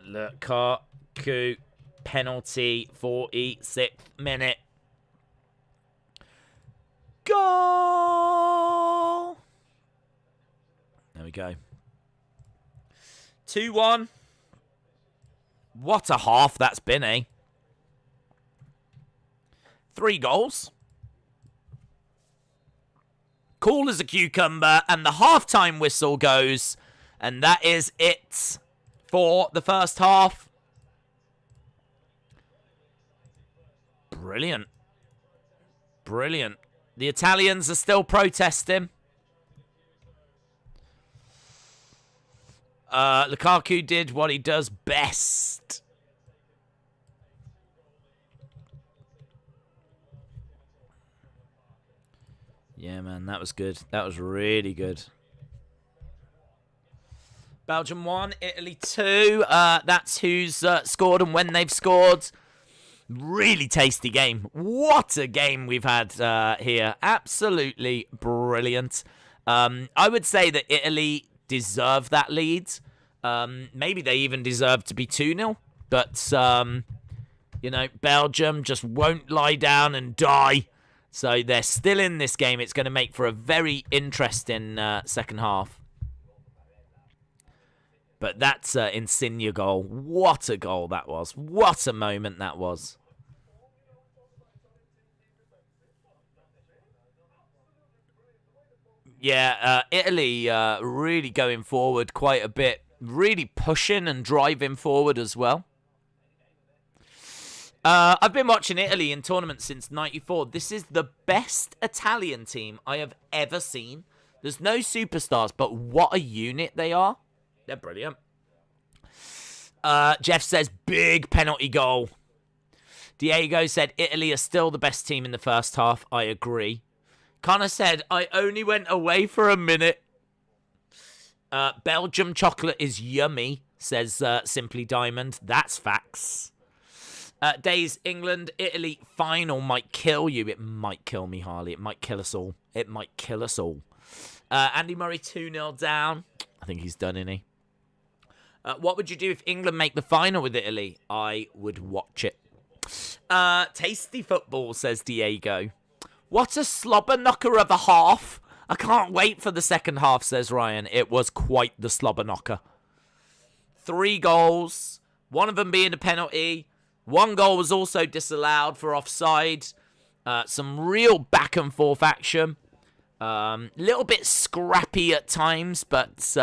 Lukaku penalty, 46th minute. Goal! There we go. 2-1. What a half that's been, eh? 3 goals. Cool as a cucumber, and the halftime whistle goes, and that is it for the first half. Brilliant. Brilliant. The Italians are still protesting. Lukaku did what he does best. Yeah, man, that was good. That was really good. Belgium 1, Italy 2. That's who's scored and when they've scored. Really tasty game. What a game we've had here. Absolutely brilliant. I would say that Italy deserve that lead. Maybe they even deserve to be 2-0. But, you know, Belgium just won't lie down and die. So they're still in this game. It's going to make for a very interesting second half. But that's Insigne goal. What a goal that was. What a moment that was. Yeah, Italy really going forward quite a bit. Really pushing and driving forward as well. I've been watching Italy in tournaments since '94. This is the best Italian team I have ever seen. There's no superstars, but what a unit they are. They're brilliant. Jeff says big penalty goal. Diego said Italy are still the best team in the first half. I agree. Connor said I only went away for a minute. Belgium chocolate is yummy, says Simply Diamond. That's facts. Days, England, Italy final might kill you. It might kill me, Harley. It might kill us all. It might kill us all. Andy Murray 2-0 down. I think he's done, isn't he? What would you do if England make the final with Italy? I would watch it. Tasty football, says Diego. What a slobber knocker of a half. I can't wait for the second half, says Ryan. It was quite the slobber knocker. 3 goals, one of them being a penalty. 1 goal was also disallowed for offside. Some real back and forth action. Little bit scrappy at times, but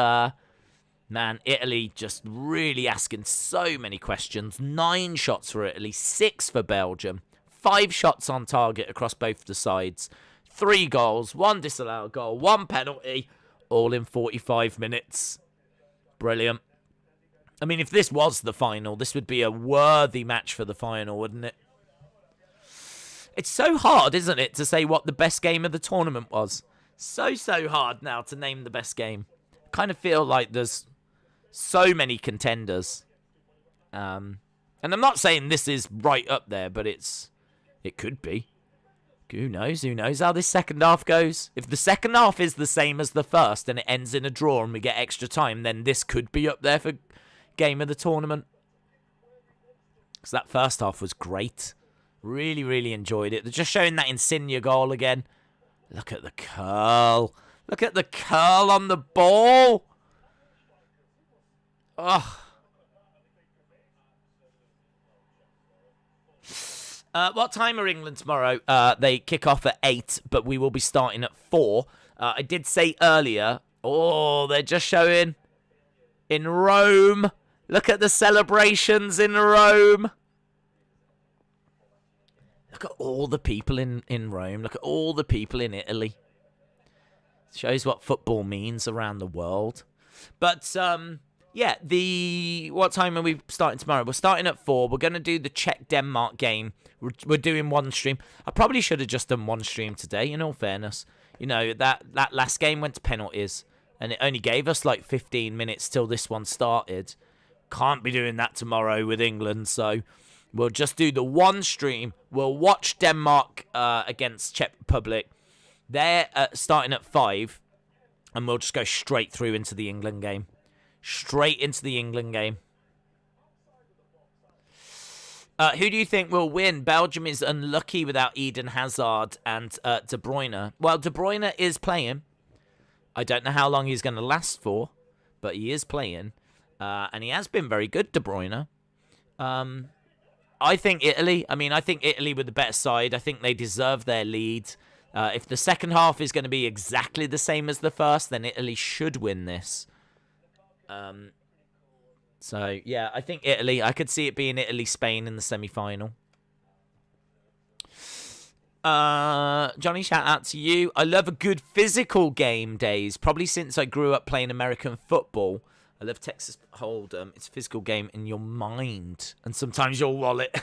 man, Italy just really asking so many questions. 9 shots for Italy, 6 for Belgium. 5 shots on target across both the sides. 3 goals, 1 disallowed goal, 1 penalty, all in 45 minutes. Brilliant. I mean, if this was the final, this would be a worthy match for the final, wouldn't it? It's so hard, isn't it, to say what the best game of the tournament was. So hard now to name the best game. Kind of feel like there's so many contenders. And I'm not saying this is right up there, but it could be. Who knows? Who knows how this second half goes? If the second half is the same as the first and it ends in a draw and we get extra time, then this could be up there for game of the tournament. Because that first half was great. Really, really enjoyed it. They're just showing that Insigne goal again. Look at the curl. Look at the curl on the ball. Oh. What time are England tomorrow? They kick off at 8, but we will be starting at 4. I did say earlier. Oh, they're just showing in Rome. Look at the celebrations in Rome. Look at all the people in Rome. Look at all the people in Italy. Shows what football means around the world. But, yeah, what time are we starting tomorrow? We're starting at 4. We're going to do the Czech-Denmark game. We're doing 1 stream. I probably should have just done 1 stream today, in all fairness. You know, that last game went to penalties, and it only gave us like 15 minutes till this one started. Can't be doing that tomorrow with England, so we'll just do the 1 stream. We'll watch Denmark against Czech Republic. They're starting at 5, and we'll just go straight through into the England game. Straight into the England game. Who do you think will win? Belgium is unlucky without Eden Hazard and De Bruyne. Well, De Bruyne is playing. I don't know how long he's going to last for, but he is playing. And he has been very good, De Bruyne. I think Italy. I think Italy were the better side. I think they deserve their lead. If the second half is going to be exactly the same as the first, then Italy should win this. So, yeah, I think Italy. I could see it being Italy-Spain in the semi-final. Johnny, shout out to you. I love a good physical game, Days. Probably since I grew up playing American football. I love Texas Hold'em. It's a physical game in your mind. And sometimes your wallet.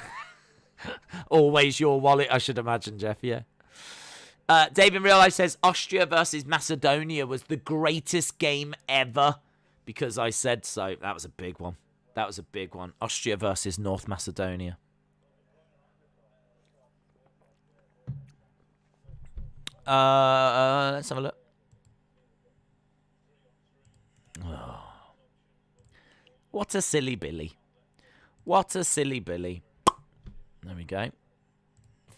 Always your wallet, I should imagine, Jeff, yeah. Dave in Real Life says, Austria versus Macedonia was the greatest game ever. Because I said so. That was a big one. That was a big one. Austria versus North Macedonia. Let's have a look. Oh. What a silly Billy. What a silly Billy. There we go.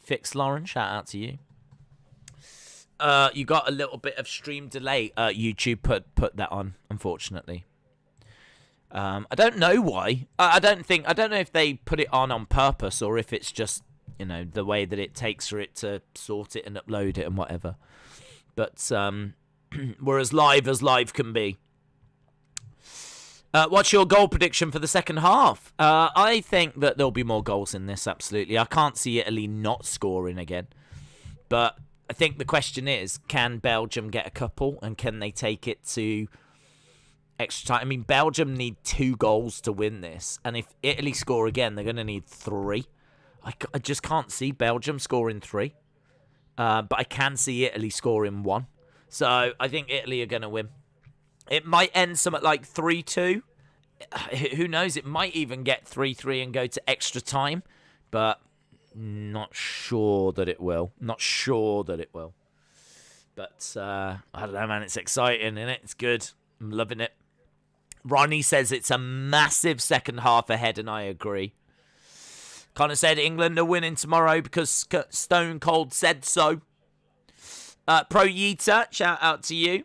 Fix Lauren, shout out to you. You got a little bit of stream delay. YouTube put that on, unfortunately. I don't know why. I don't know if they put it on purpose or if it's just, you know, the way that it takes for it to sort it and upload it and whatever. But we're as live can be. What's your goal prediction for the second half? I think that there'll be more goals in this, absolutely. I can't see Italy not scoring again. But I think the question is, can Belgium get a couple and can they take it to extra time. I mean, Belgium need 2 goals to win this. And if Italy score again, they're going to need 3. I just can't see Belgium scoring 3. But I can see Italy scoring 1. So I think Italy are going to win. It might end something like 3-2. Who knows? It might even get 3-3 and go to extra time. But not sure that it will. Not sure that it will. But I don't know, man. It's exciting, isn't it? It's good. I'm loving it. Ronnie says it's a massive second half ahead, and I agree. Connor said England are winning tomorrow because Stone Cold said so. Pro Yeeta, shout out to you.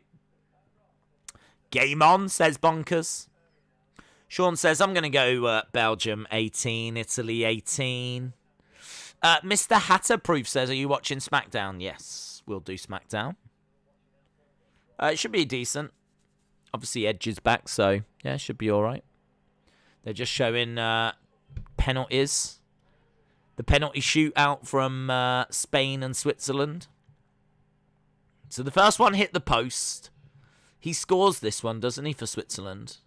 Game on, says Bonkers. Sean says, I'm going to go Belgium 18, Italy 18. Mr. Hatterproof says, are you watching SmackDown? Yes, we'll do SmackDown. It should be decent. Obviously, Edge is back, so yeah, it should be all right. They're just showing penalties. The penalty shootout from Spain and Switzerland. So the first one hit the post. He scores this one, doesn't he, for Switzerland?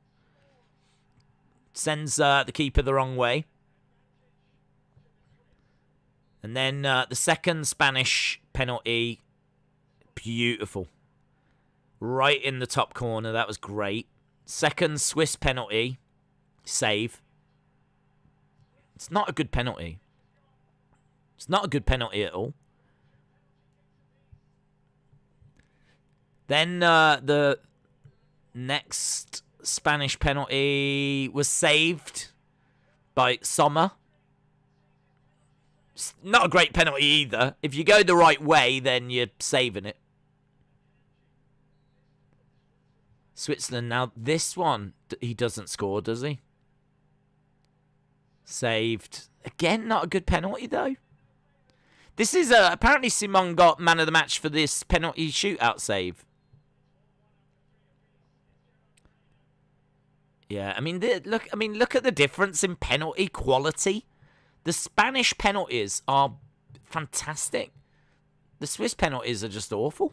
Sends the keeper the wrong way. And then the second Spanish penalty, beautiful. Right in the top corner, that was great. Second Swiss penalty, save. It's not a good penalty. It's not a good penalty at all. Then the next Spanish penalty was saved by Sommer. It's not a great penalty either. If you go the right way, then you're saving it. Switzerland, now this one, he doesn't score, does he? Saved. Again, not a good penalty, though. This is, apparently Simon got man of the match for this penalty shootout save. Yeah, I mean, look at the difference in penalty quality. The Spanish penalties are fantastic. The Swiss penalties are just awful.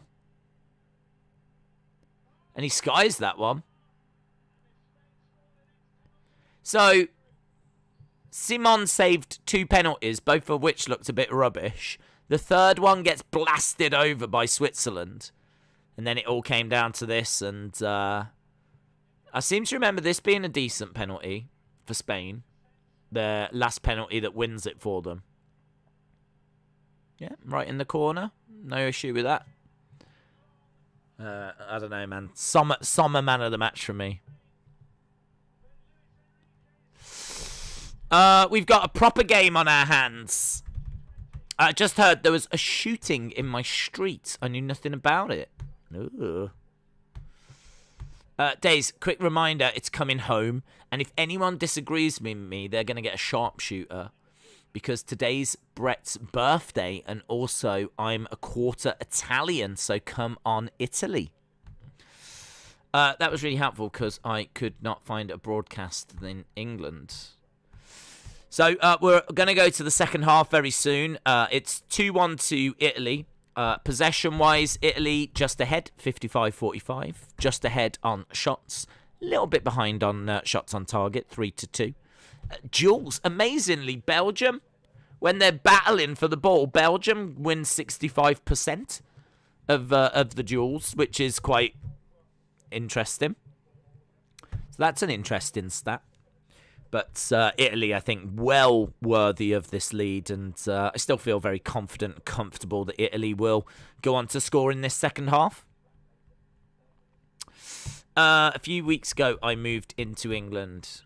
And he skies that one. So, Simon saved 2 penalties, both of which looked a bit rubbish. The third one gets blasted over by Switzerland. And then it all came down to this. And I seem to remember this being a decent penalty for Spain. The last penalty that wins it for them. Yeah, right in the corner. No issue with that. I don't know, man. Sommer man of the match for me. We've got a proper game on our hands. I just heard there was a shooting in my street. I knew nothing about it. Ooh. Days, quick reminder, it's coming home. And if anyone disagrees with me, they're going to get a sharpshooter. Because today's Brett's birthday, and also I'm a quarter Italian, so come on, Italy. That was really helpful because I could not find a broadcast in England. So we're going to go to the second half very soon. It's 2-1 to Italy. Possession-wise, Italy just ahead, 55-45. Just ahead on shots. A little bit behind on shots on target, 3-2. Duels, amazingly, Belgium, when they're battling for the ball, Belgium wins 65% of the duels, which is quite interesting. So that's an interesting stat. But Italy, I think, well worthy of this lead, and I still feel very confident and comfortable that Italy will go on to score in this second half. A few weeks ago, I moved into England.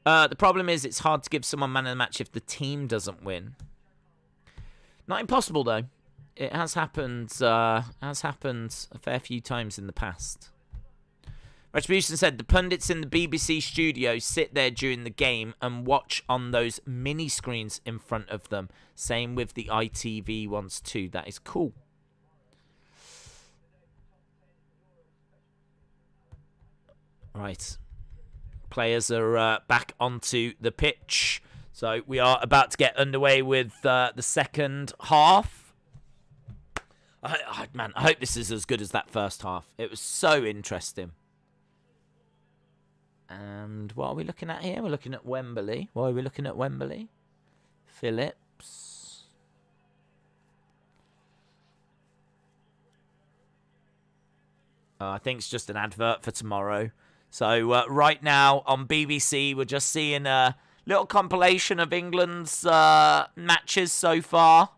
The problem is it's hard to give someone man of the match if the team doesn't win. Not impossible, though. It has happened a fair few times in the past. Retribution said the pundits in the BBC studio sit there during the game and watch on those mini screens in front of them. Same with the ITV ones too. That is cool. Right. Players are back onto the pitch. So we are about to get underway with the second half. Man, I hope this is as good as that first half. It was so interesting. And what are we looking at here? We're looking at Wembley. Why are we looking at Wembley? Phillips. I think it's just an advert for tomorrow. So right now on BBC, we're just seeing a little compilation of England's matches so far.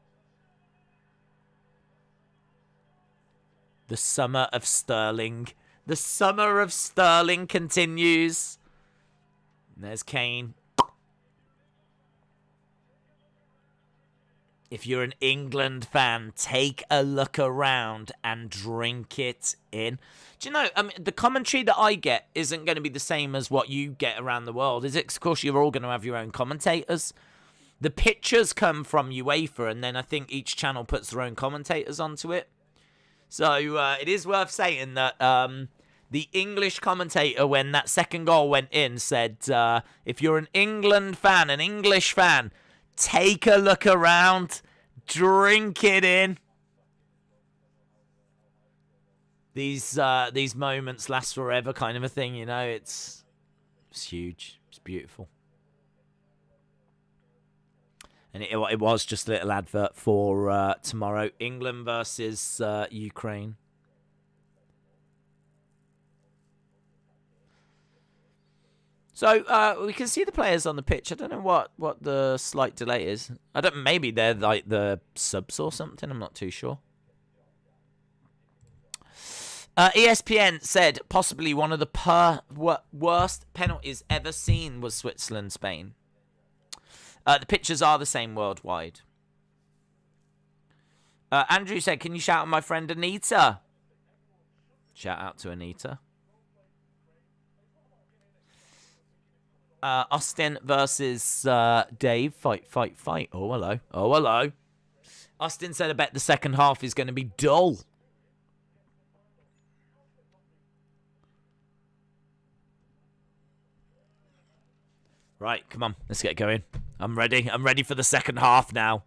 The summer of Sterling. The summer of Sterling continues. And there's Kane. If you're an England fan, take a look around and drink it in. Do you know, the commentary that I get isn't going to be the same as what you get around the world, is it? Of course, you're all going to have your own commentators. The pictures come from UEFA, and then I think each channel puts their own commentators onto it. So it is worth saying that the English commentator, when that second goal went in, said, if you're an England fan, an English fan, take a look around, drink it in. These moments last forever, kind of a thing, you know. It's huge. It's beautiful. And it was just a little advert for tomorrow. England versus Ukraine. So we can see the players on the pitch. I don't know what the slight delay is. Maybe they're like the subs or something. I'm not too sure. ESPN said possibly one of the worst penalties ever seen was Switzerland-Spain. The pictures are the same worldwide. Andrew said, can you shout out my friend Anita? Shout out to Anita. Austin versus Dave. Fight. Oh, hello. Austin said, I bet the second half is going to be dull. Right, come on. Let's get going. I'm ready. I'm ready for the second half now.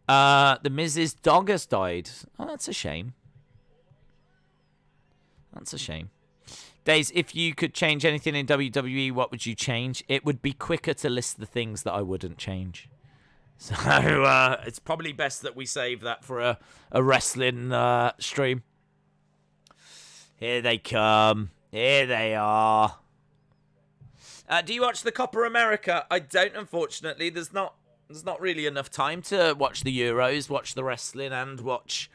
The Miz's dog has died. Oh, that's a shame. That's a shame. Days, if you could change anything in WWE, what would you change? It would be quicker to list the things that I wouldn't change. So it's probably best that we save that for a wrestling stream. Here they come. Here they are. Do you watch the Copa America? I don't, unfortunately. There's not really enough time to watch the Euros, watch the wrestling, and watch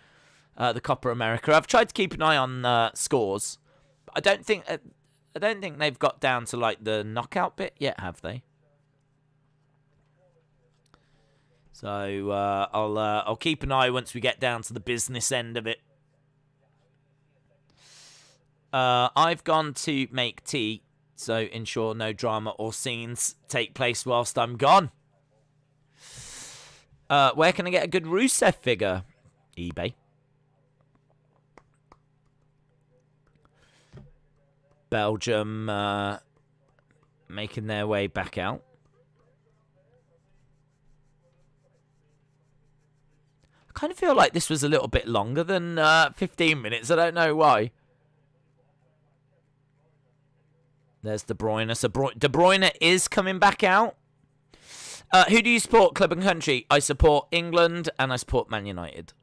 the Copa America. I've tried to keep an eye on scores. I don't think they've got down to like the knockout bit yet, have they? So I'll keep an eye once we get down to the business end of it. I've gone to make tea, so ensure no drama or scenes take place whilst I'm gone. Where can I get a good Rusev figure? eBay. Belgium making their way back out. I kind of feel like this was a little bit longer than 15 minutes. I don't know why. There's De Bruyne. So De Bruyne is coming back out. Who do you support, club and country? I support England and I support Man United.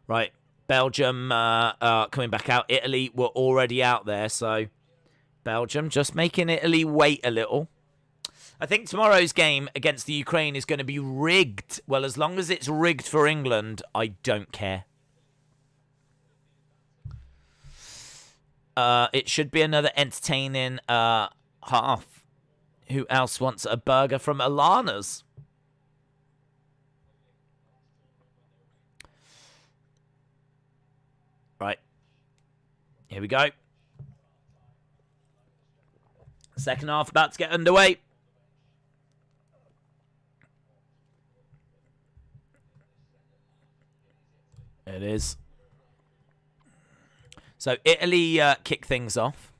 Right. Belgium coming back out. Italy were already out there. So Belgium just making Italy wait a little. I think tomorrow's game against the Ukraine is going to be rigged. Well, as long as it's rigged for England, I don't care. It should be another entertaining half. Who else wants a burger from Alana's? Right. Here we go. Second half about to get underway. It is. So Italy kick things off.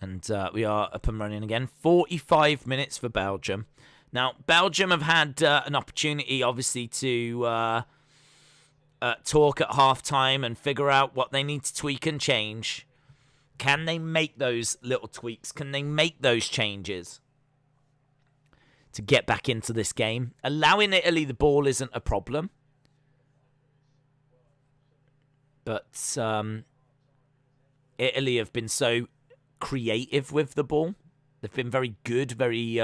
And we are up and running again. 45 minutes for Belgium. Now, Belgium have had an opportunity, obviously, to talk at half-time and figure out what they need to tweak and change. Can they make those little tweaks? Can they make those changes to get back into this game? Allowing Italy the ball isn't a problem. But Italy have been so creative with the ball. They've been very good, very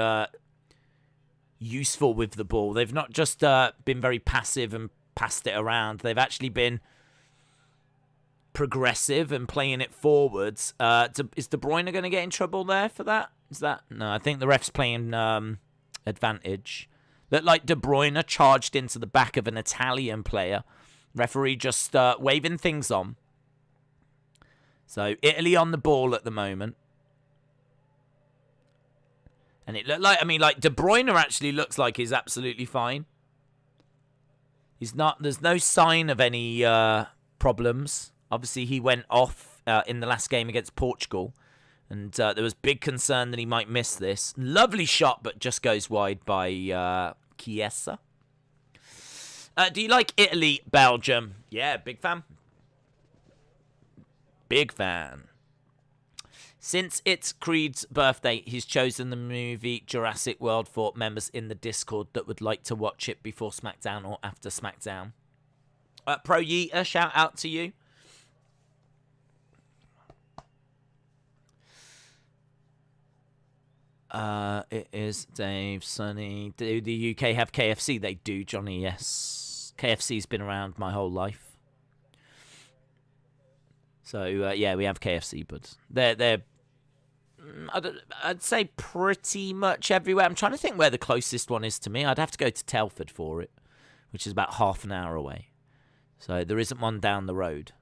useful with the ball. They've not just been very passive and passed it around. They've actually been progressive and playing it forwards. Is De Bruyne going to get in trouble there for that? Is that? No, I think the ref's playing advantage. Looked like De Bruyne charged into the back of an Italian player. Referee just waving things on. So Italy on the ball at the moment. And it looked like, I mean, like De Bruyne actually looks like he's absolutely fine. He's not, there's no sign of any problems. Obviously, he went off in the last game against Portugal. And there was big concern that he might miss this. Lovely shot, but just goes wide by Chiesa. Do you like Italy, Belgium? Yeah, big fan. Big fan. Since it's Creed's birthday, he's chosen the movie Jurassic World for members in the Discord that would like to watch it before SmackDown or after SmackDown. Pro Yeeter, shout out to you. It is Dave, Sonny. Do the UK have KFC? They do, Johnny, yes. KFC's been around my whole life. So, yeah, we have KFC, but they're I'd say pretty much everywhere. I'm trying to think where the closest one is to me. I'd have to go to Telford for it, which is about half an hour away. So there isn't one down the road.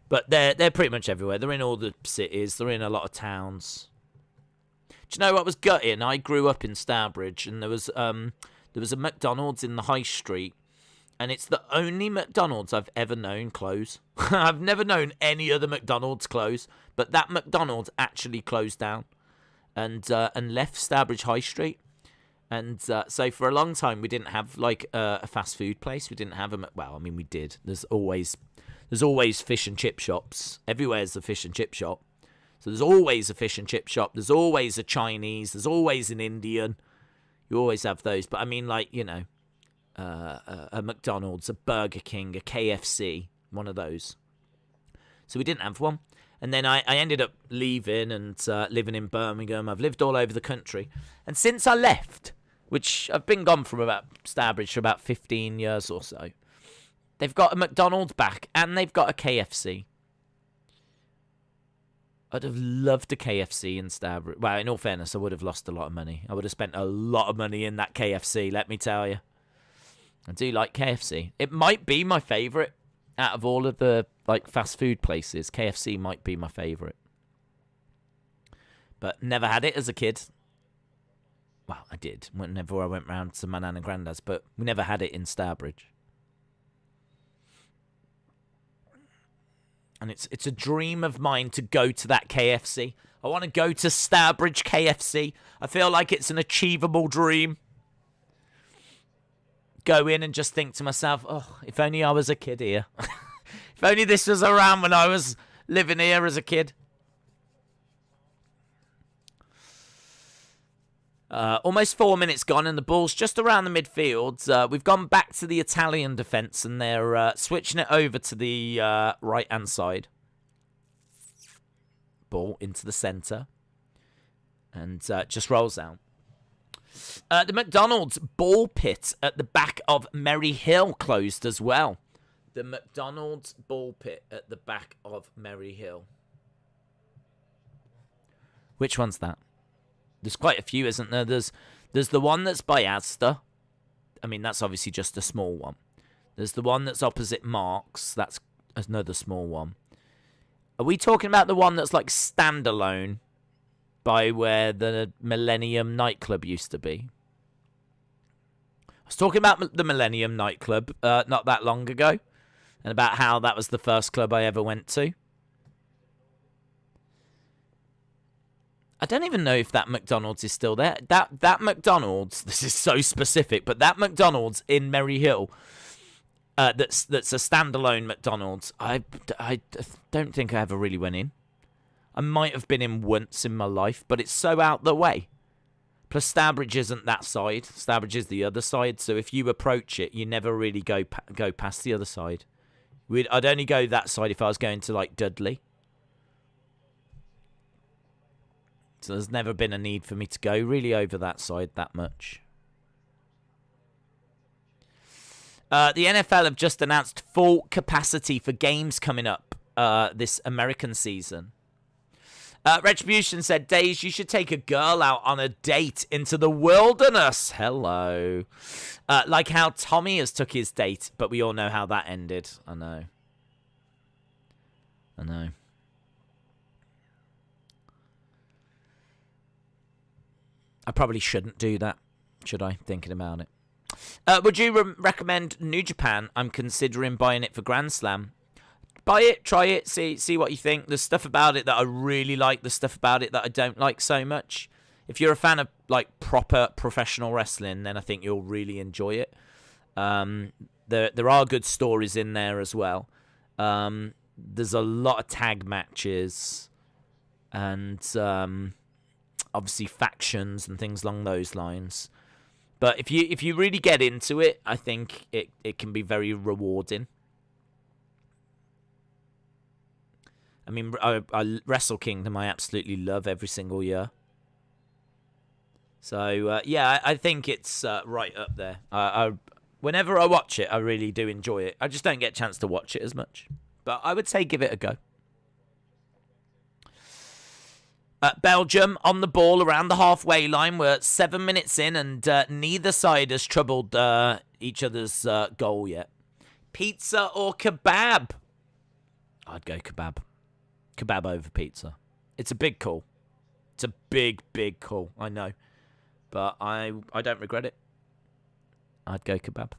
But they're pretty much everywhere. They're in all the cities. They're in a lot of towns. Do you know what was gutting? I grew up in Stourbridge, and there was a McDonald's in the high street, and it's the only McDonald's I've ever known close. I've never known any other McDonald's close, but that McDonald's actually closed down and left Stourbridge High Street. And so for a long time, we didn't have like a fast food place. We didn't have well, I mean, we did. There's always fish and chip shops. Everywhere's a fish and chip shop. So there's always a fish and chip shop. There's always a Chinese. There's always an Indian. You always have those. But I mean, like, you know, a McDonald's, a Burger King, a KFC, one of those. So we didn't have one. And then I ended up leaving and living in Birmingham. I've lived all over the country. And since I left, which I've been gone from about Stourbridge for about 15 years or so, they've got a McDonald's back and they've got a KFC. I'd have loved a KFC in Stourbridge. Well, in all fairness, I would have lost a lot of money. I would have spent a lot of money in that KFC, let me tell you. I do like KFC. It might be my favourite out of all of the like fast food places. KFC might be my favourite. But never had it as a kid. Well, I did whenever I went round to my nan and granddad's, but we never had it in Stourbridge. And it's a dream of mine to go to that KFC. I want to go to Stourbridge KFC. I feel like it's an achievable dream. Go in and just think to myself, oh, if only I was a kid here. If only this was around when I was living here as a kid. Almost 4 minutes gone and the ball's just around the midfield. We've gone back to the Italian defence and they're switching it over to the right-hand side. Ball into the centre. And just rolls out. The McDonald's ball pit at the back of Merry Hill closed as well. The McDonald's ball pit at the back of Merry Hill. Which one's that? There's quite a few, isn't there? There's the one that's by Asda. I mean, that's obviously just a small one. There's the one that's opposite Marks. That's another small one. Are we talking about the one that's like standalone by where the Millennium nightclub used to be? I was talking about the Millennium nightclub not that long ago, and about how that was the first club I ever went to. I don't even know if that McDonald's is still there. That McDonald's, this is so specific, but that McDonald's in Merry Hill, that's a standalone McDonald's, I don't think I ever really went in. I might have been in once in my life, but it's so out the way. Plus, Stourbridge isn't that side. Stourbridge is the other side, so if you approach it, you never really go past the other side. I'd only go that side if I was going to, like, Dudley. So there's never been a need for me to go really over that side that much. The NFL have just announced full capacity for games coming up this American season. Retribution said, Days, you should take a girl out on a date into the wilderness. Hello. Like how Tommy has took his date, but we all know how that ended. I know. I probably shouldn't do that, should I? Thinking about it. Would you recommend New Japan? I'm considering buying it for Grand Slam. Buy it, try it, see what you think. There's stuff about it that I really like. There's stuff about it that I don't like so much. If you're a fan of like proper professional wrestling, then I think you'll really enjoy it. There are good stories in there as well. There's a lot of tag matches and obviously factions and things along those lines. But if you really get into it, I think it can be very rewarding. I mean, I Wrestle Kingdom I absolutely love every single year. So, yeah, I think it's right up there. Whenever I watch it, I really do enjoy it. I just don't get a chance to watch it as much. But I would say give it a go. Belgium on the ball around the halfway line. We're 7 minutes in and neither side has troubled each other's goal yet. Pizza or kebab? I'd go kebab. Kebab over pizza. It's a big call. It's a big, big call. I know. But I don't regret it. I'd go kebab.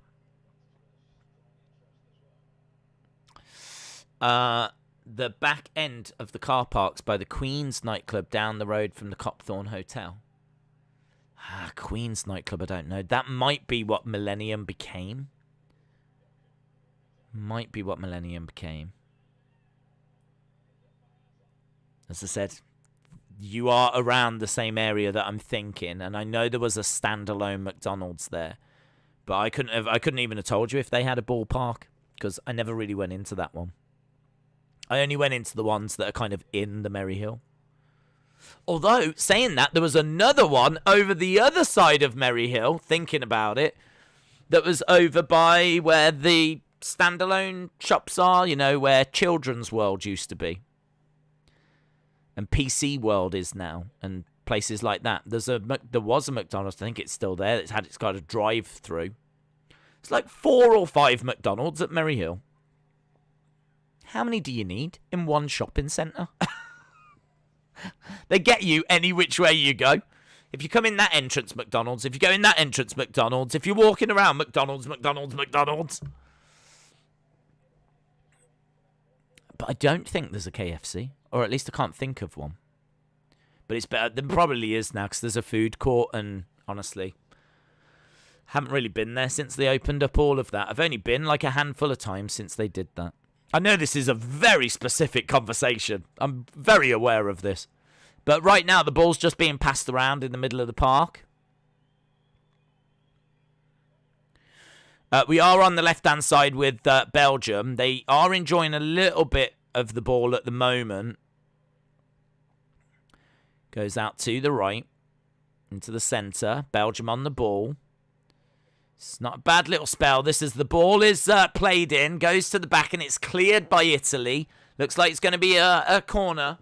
The back end of the car parks by the Queen's nightclub down the road from the Copthorne Hotel. Queen's nightclub, I don't know. That might be what Millennium became. As I said, you are around the same area that I'm thinking, and I know there was a standalone McDonald's there, but I couldn't even have told you if they had a ballpark because I never really went into that one. I only went into the ones that are kind of in the Merry Hill. Although, saying that, there was another one over the other side of Merry Hill, thinking about it, that was over by where the standalone shops are, you know, where Children's World used to be. And PC World is now, and places like that. There was a McDonald's, I think it's still there, it's got a drive-through. It's like 4 or 5 McDonald's at Merry Hill. How many do you need in one shopping centre? They get you any which way you go. If you come in that entrance McDonald's, if you go in that entrance McDonald's, if you're walking around McDonald's. But I don't think there's a KFC. Or at least I can't think of one. But it's better. There probably is now because there's a food court. And honestly, haven't really been there since they opened up all of that. I've only been like a handful of times since they did that. I know this is a very specific conversation. I'm very aware of this. But right now, the ball's just being passed around in the middle of the park. We are on the left-hand side with Belgium. They are enjoying a little bit of the ball at the moment. Goes out to the right. Into the centre. Belgium on the ball. It's not a bad little spell. This is the ball is played in. Goes to the back and it's cleared by Italy. Looks like it's going to be a corner.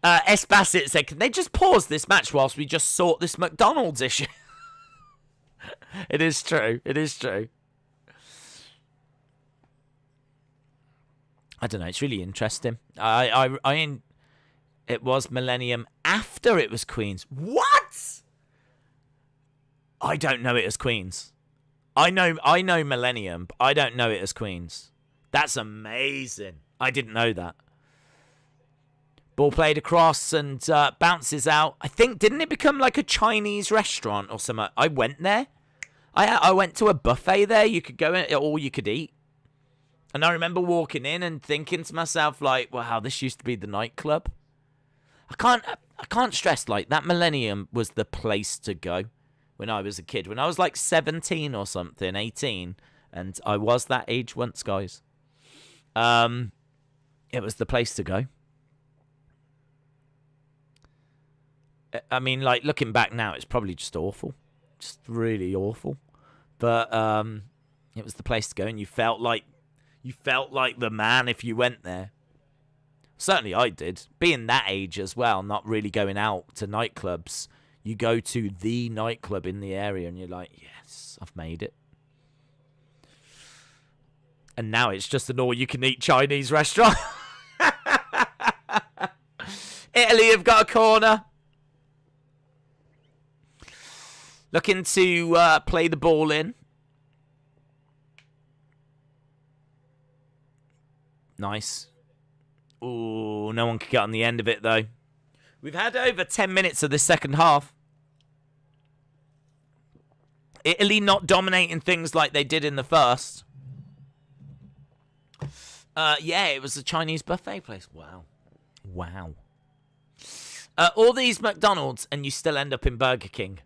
S. Bassett said, can they just pause this match whilst we just sort this McDonald's issue? It is true. It is true. I don't know. It's really interesting. It was Millennium after it was Queen's. What? I don't know it as Queen's. I know Millennium, but I don't know it as Queen's. That's amazing. I didn't know that. Ball played across and bounces out. I think, didn't it become like a Chinese restaurant or something? I went there. I went to a buffet there. You could go in, all you could eat. And I remember walking in and thinking to myself, like, wow, this used to be the nightclub. I can't stress, like, that Millennium was the place to go when I was a kid. When I was like 17 or something, 18, and I was that age once, guys. It was the place to go. I mean, like, looking back now, it's probably just awful. Just really awful. But it was the place to go, and you felt like the man if you went there. Certainly I did. Being that age as well, not really going out to nightclubs. You go to the nightclub in the area, and you're like, yes, I've made it. And now it's just an all-you-can-eat Chinese restaurant. Italy have got a corner. Looking to play the ball in. Nice. Ooh, no one could get on the end of it, though. We've had over 10 minutes of this second half. Italy not dominating things like they did in the first. Yeah, it was a Chinese buffet place. Wow. Wow. All these McDonald's, and you still end up in Burger King.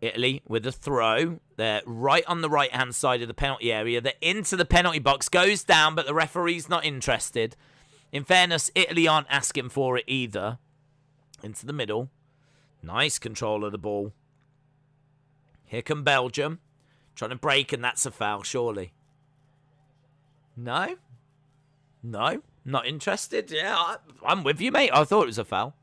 Italy with a throw. They're right on the right-hand side of the penalty area. They're into the penalty box. Goes down, but the referee's not interested. In fairness, Italy aren't asking for it either. Into the middle. Nice control of the ball. Here come Belgium. Trying to break, and that's a foul, surely. No? No? Not interested? Yeah, I'm with you, mate. I thought it was a foul.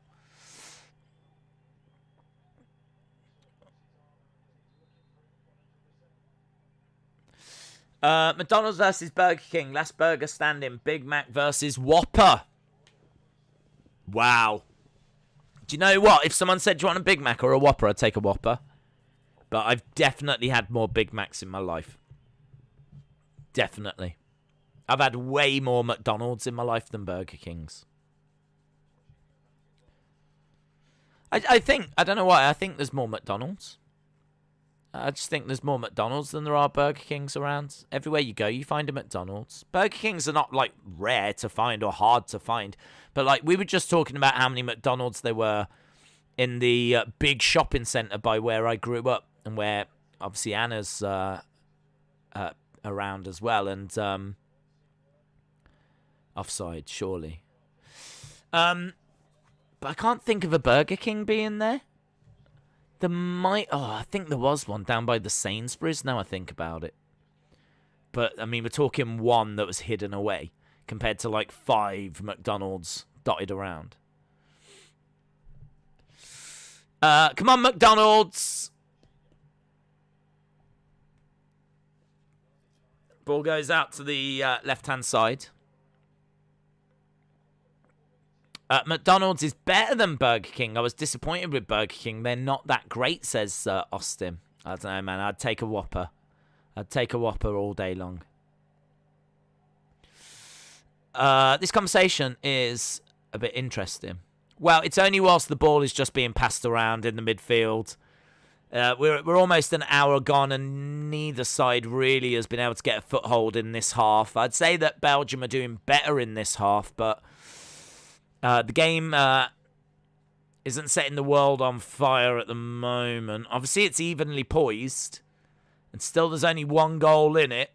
McDonald's versus Burger King. Last burger standing. Big Mac versus Whopper. Wow. Do you know what? If someone said, do you want a Big Mac or a Whopper, I'd take a Whopper. But I've definitely had more Big Macs in my life. Definitely. I've had way more McDonald's in my life than Burger King's. I think, I don't know why, I think there's more McDonald's. I just think there's more McDonald's than there are Burger Kings around. Everywhere you go, you find a McDonald's. Burger Kings are not, like, rare to find or hard to find. But, like, we were just talking about how many McDonald's there were in the big shopping centre by where I grew up. And where, obviously, Anna's around as well. And offside, surely. But I can't think of a Burger King being there. There might... Oh, I think there was one down by the Sainsbury's, now I think about it. But, I mean, we're talking one that was hidden away compared to, like, 5 McDonald's dotted around. Come on, McDonald's! Ball goes out to the left-hand side. McDonald's is better than Burger King. I was disappointed with Burger King. They're not that great, says Austin. I don't know, man. I'd take a Whopper. I'd take a Whopper all day long. This conversation is a bit interesting. Well, it's only whilst the ball is just being passed around in the midfield. We're almost an hour gone, and neither side really has been able to get a foothold in this half. I'd say that Belgium are doing better in this half, but the game isn't setting the world on fire at the moment. Obviously, it's evenly poised, and still there's only one goal in it.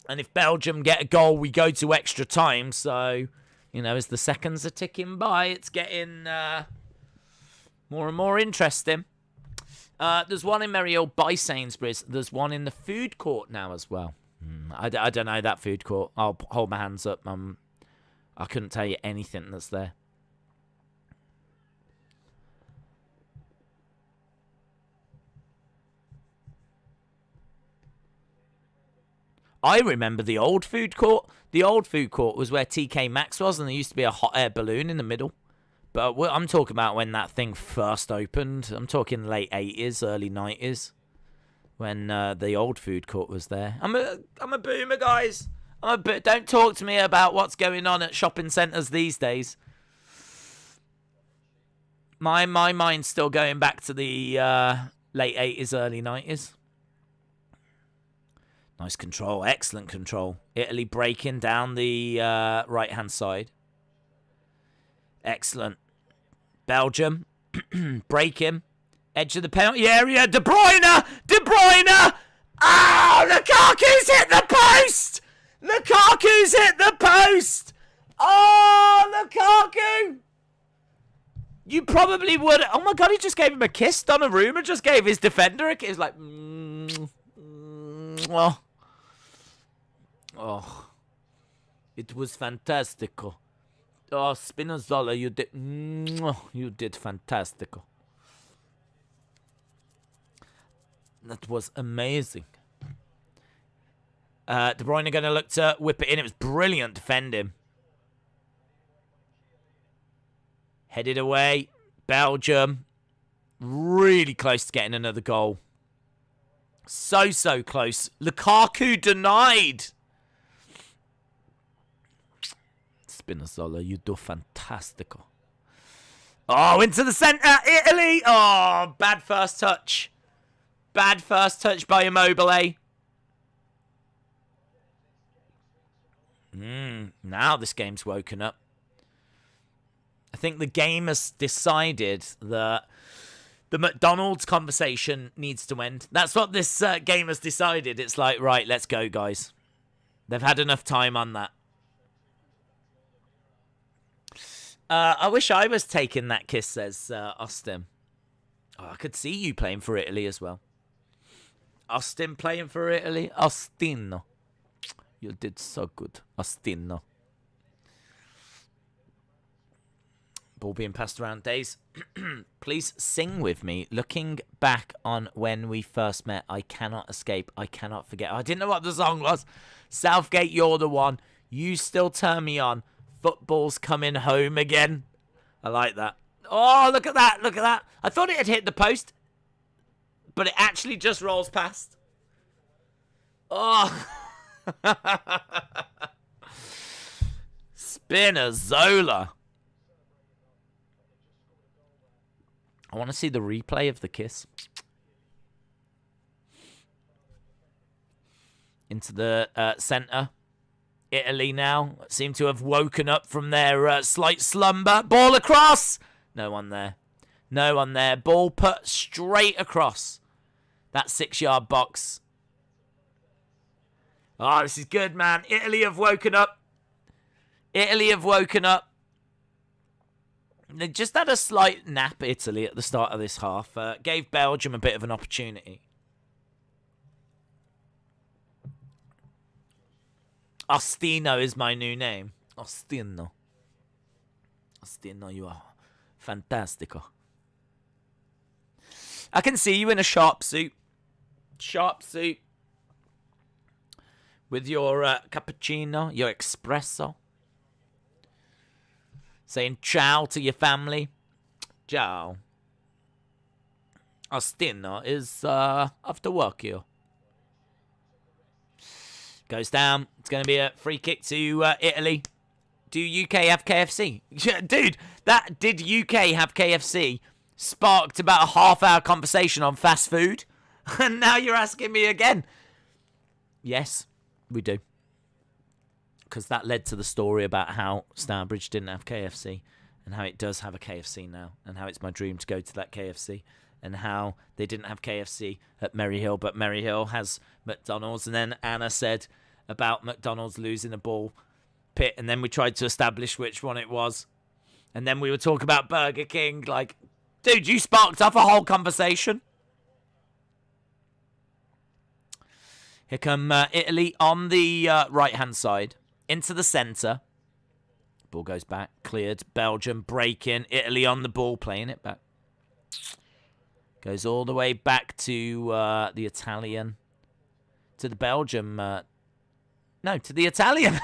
And if Belgium get a goal, we go to extra time. So, you know, as the seconds are ticking by, it's getting more and more interesting. There's one in Merrill by Sainsbury's. There's one in the food court now as well. I don't know that food court. I'll hold my hands up. I couldn't tell you anything that's there. I remember the old food court. The old food court was where TK Maxx was, and there used to be a hot air balloon in the middle. But I'm talking about when that thing first opened. I'm talking late 80s, early 90s, when the old food court was there. I'm a boomer, guys. But don't talk to me about what's going on at shopping centres these days. My mind's still going back to the late 80s, early 90s. Nice control. Excellent control. Italy breaking down the right-hand side. Excellent. Belgium breaking. Edge of the penalty area. De Bruyne! De Bruyne! Oh, Lukaku's hit the post! Lukaku's hit the post! Oh, Lukaku! You probably would. Oh my God, he just gave him a kiss. Donnarumma just gave his defender a kiss. Like, oh, it was fantastical. Oh, Spinazzola, you did fantastical. That was amazing. De Bruyne going to look to whip it in. It was brilliant defending. Headed away. Belgium. Really close to getting another goal. So close. Lukaku denied. Spinazzola, you do fantastical. Oh, into the centre. Italy. Oh, bad first touch. Bad first touch by Immobile. Now this game's woken up. I think the game has decided that the McDonald's conversation needs to end. That's what this game has decided. It's like, right, let's go, guys. They've had enough time on that. I wish I was taking that kiss, says Austin. Oh, I could see you playing for Italy as well. Austin playing for Italy. Ostino. You did so good. Ostino. Ball being passed around. Days. Please sing with me. Looking back on when we first met, I cannot escape. I cannot forget. I didn't know what the song was. Southgate, you're the one. You still turn me on. Football's coming home again. I like that. Oh, look at that. Look at that. I thought it had hit the post, but it actually just rolls past. Oh. Spinazzola. I want to see the replay of the kiss. Into the centre. Italy now seem to have woken up from their slight slumber. Ball across. No one there. No one there. Ball put straight across that 6-yard box. Oh, this is good, man. Italy have woken up. Italy have woken up. They just had a slight nap, Italy, at the start of this half. Gave Belgium a bit of an opportunity. Ostino is my new name. Ostino. Ostino, you are fantastico. I can see you in a sharp suit. Sharp suit. With your cappuccino, your espresso. Saying ciao to your family. Ciao. Ostino is after work here. Goes down. It's going to be a free kick to Italy. Do UK have KFC? Dude, that did UK have KFC sparked about a half-hour conversation on fast food. And now you're asking me again. Yes, we do. Because that led to the story about how Stourbridge didn't have KFC. And how it does have a KFC now. And how it's my dream to go to that KFC. And how they didn't have KFC at Merry Hill. But Merry Hill has McDonald's. And then Anna said about McDonald's losing a ball pit. And then we tried to establish which one it was. And then we were talking about Burger King. Like, dude, you sparked off a whole conversation. Here come Italy on the right-hand side. Into the centre. Ball goes back. Cleared. Belgium breaking. Italy on the ball. Playing it back. Goes all the way back to the Italian. To the Belgium. No, to the Italian.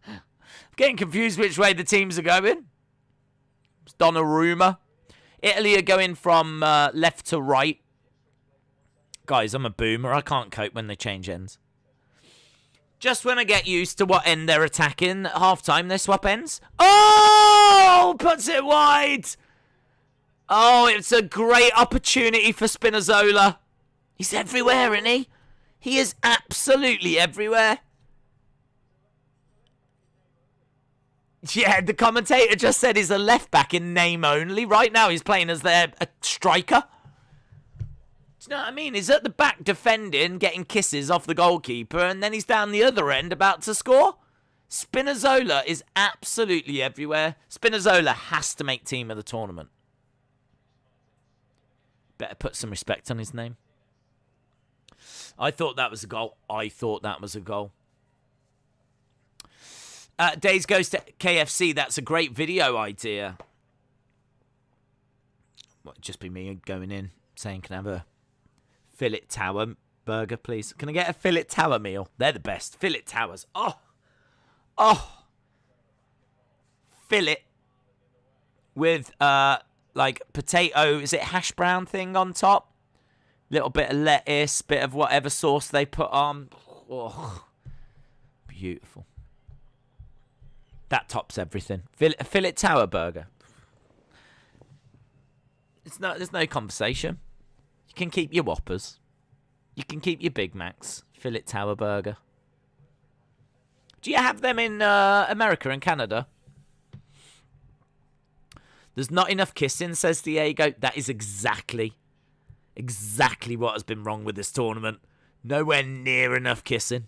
I'm getting confused which way the teams are going. It's Donnarumma. Italy are going from left to right. Guys, I'm a boomer. I can't cope when they change ends. Just when I get used to what end they're attacking, at half-time they swap ends. Oh! Puts it wide! Oh, it's a great opportunity for Spinazzola. He's everywhere, isn't he? He is absolutely everywhere. Yeah, the commentator just said he's a left-back in name only. Right now he's playing as a striker. Do you know what I mean? He's at the back defending, getting kisses off the goalkeeper, and then he's down the other end about to score. Spinazzola is absolutely everywhere. Spinazzola has to make team of the tournament. Better put some respect on his name. I thought that was a goal. Days goes to KFC. That's a great video idea. Well, just be me going in, saying, can I have a fillet tower burger, please? Can I get a fillet tower meal? They're the best. Fillet towers. Oh. Fillet with, like, potato, is it hash brown thing on top? Little bit of lettuce, bit of whatever sauce they put on. Oh, beautiful. That tops everything. Fillet tower burger. There's no conversation. You can keep your Whoppers. You can keep your Big Macs. Fillet tower burger. Do you have them in America and Canada? There's not enough kissing, says Diego. That is exactly what has been wrong with this tournament. Nowhere near enough kissing.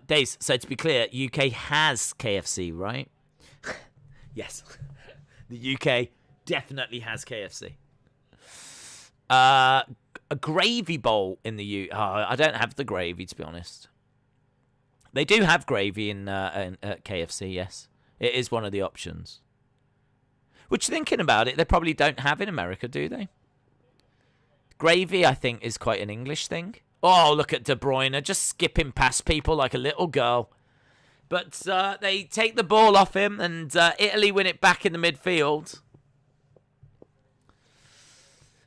Days, so to be clear, UK has KFC, right? Yes. The UK definitely has KFC. A gravy bowl in the UK. Oh, I don't have the gravy, to be honest. They do have gravy in KFC, yes. It is one of the options. Which, thinking about it, they probably don't have in America, do they? Gravy, I think, is quite an English thing. Oh, look at De Bruyne, just skipping past people like a little girl. But they take the ball off him, and Italy win it back in the midfield.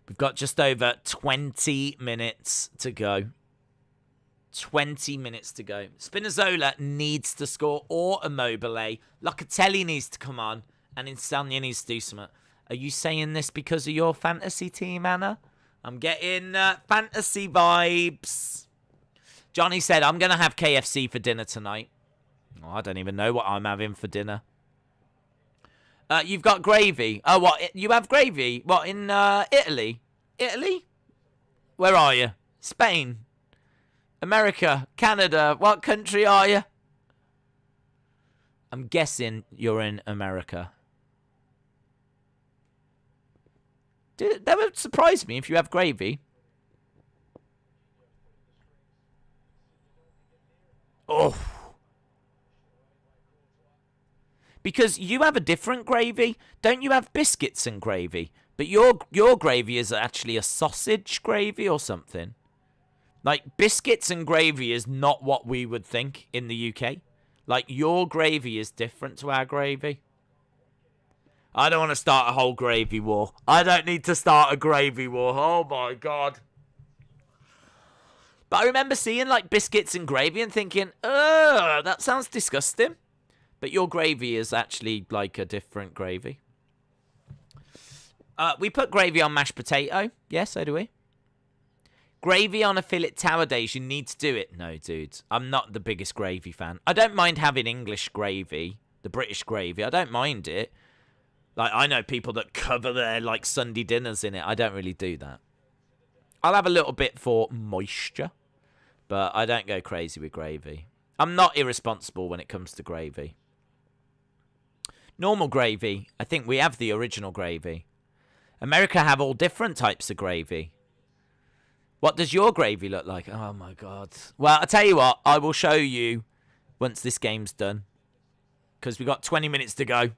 We've got just over 20 minutes to go. 20 minutes to go. Spinazzola needs to score, or Immobile. Locatelli needs to come on, and Insigne needs to do something. Are you saying this because of your fantasy team, Anna? I'm getting fantasy vibes. Johnny said, I'm going to have KFC for dinner tonight. Oh, I don't even know what I'm having for dinner. You've got gravy. Oh, what? You have gravy? What, in Italy? Italy? Where are you? Spain? America? Canada? What country are you? I'm guessing you're in America. That would surprise me if you have gravy. Oh. Because you have a different gravy. Don't you have biscuits and gravy? But your gravy is actually a sausage gravy or something. Like, biscuits and gravy is not what we would think in the UK. Like, your gravy is different to our gravy. I don't want to start a whole gravy war. I don't need to start a gravy war. Oh, my God. But I remember seeing, like, biscuits and gravy and thinking, ugh, that sounds disgusting. But your gravy is actually, like, a different gravy. We put gravy on mashed potato. Yeah, so do we. Gravy on a fillet tower days, you need to do it. No, dude. I'm not the biggest gravy fan. I don't mind having English gravy, the British gravy. I don't mind it. Like, I know people that cover their, like, Sunday dinners in it. I don't really do that. I'll have a little bit for moisture, but I don't go crazy with gravy. I'm not irresponsible when it comes to gravy. Normal gravy, I think we have the original gravy. America have all different types of gravy. What does your gravy look like? Oh, my God. Well, I'll tell you what. I will show you once this game's done, because we've got 20 minutes to go.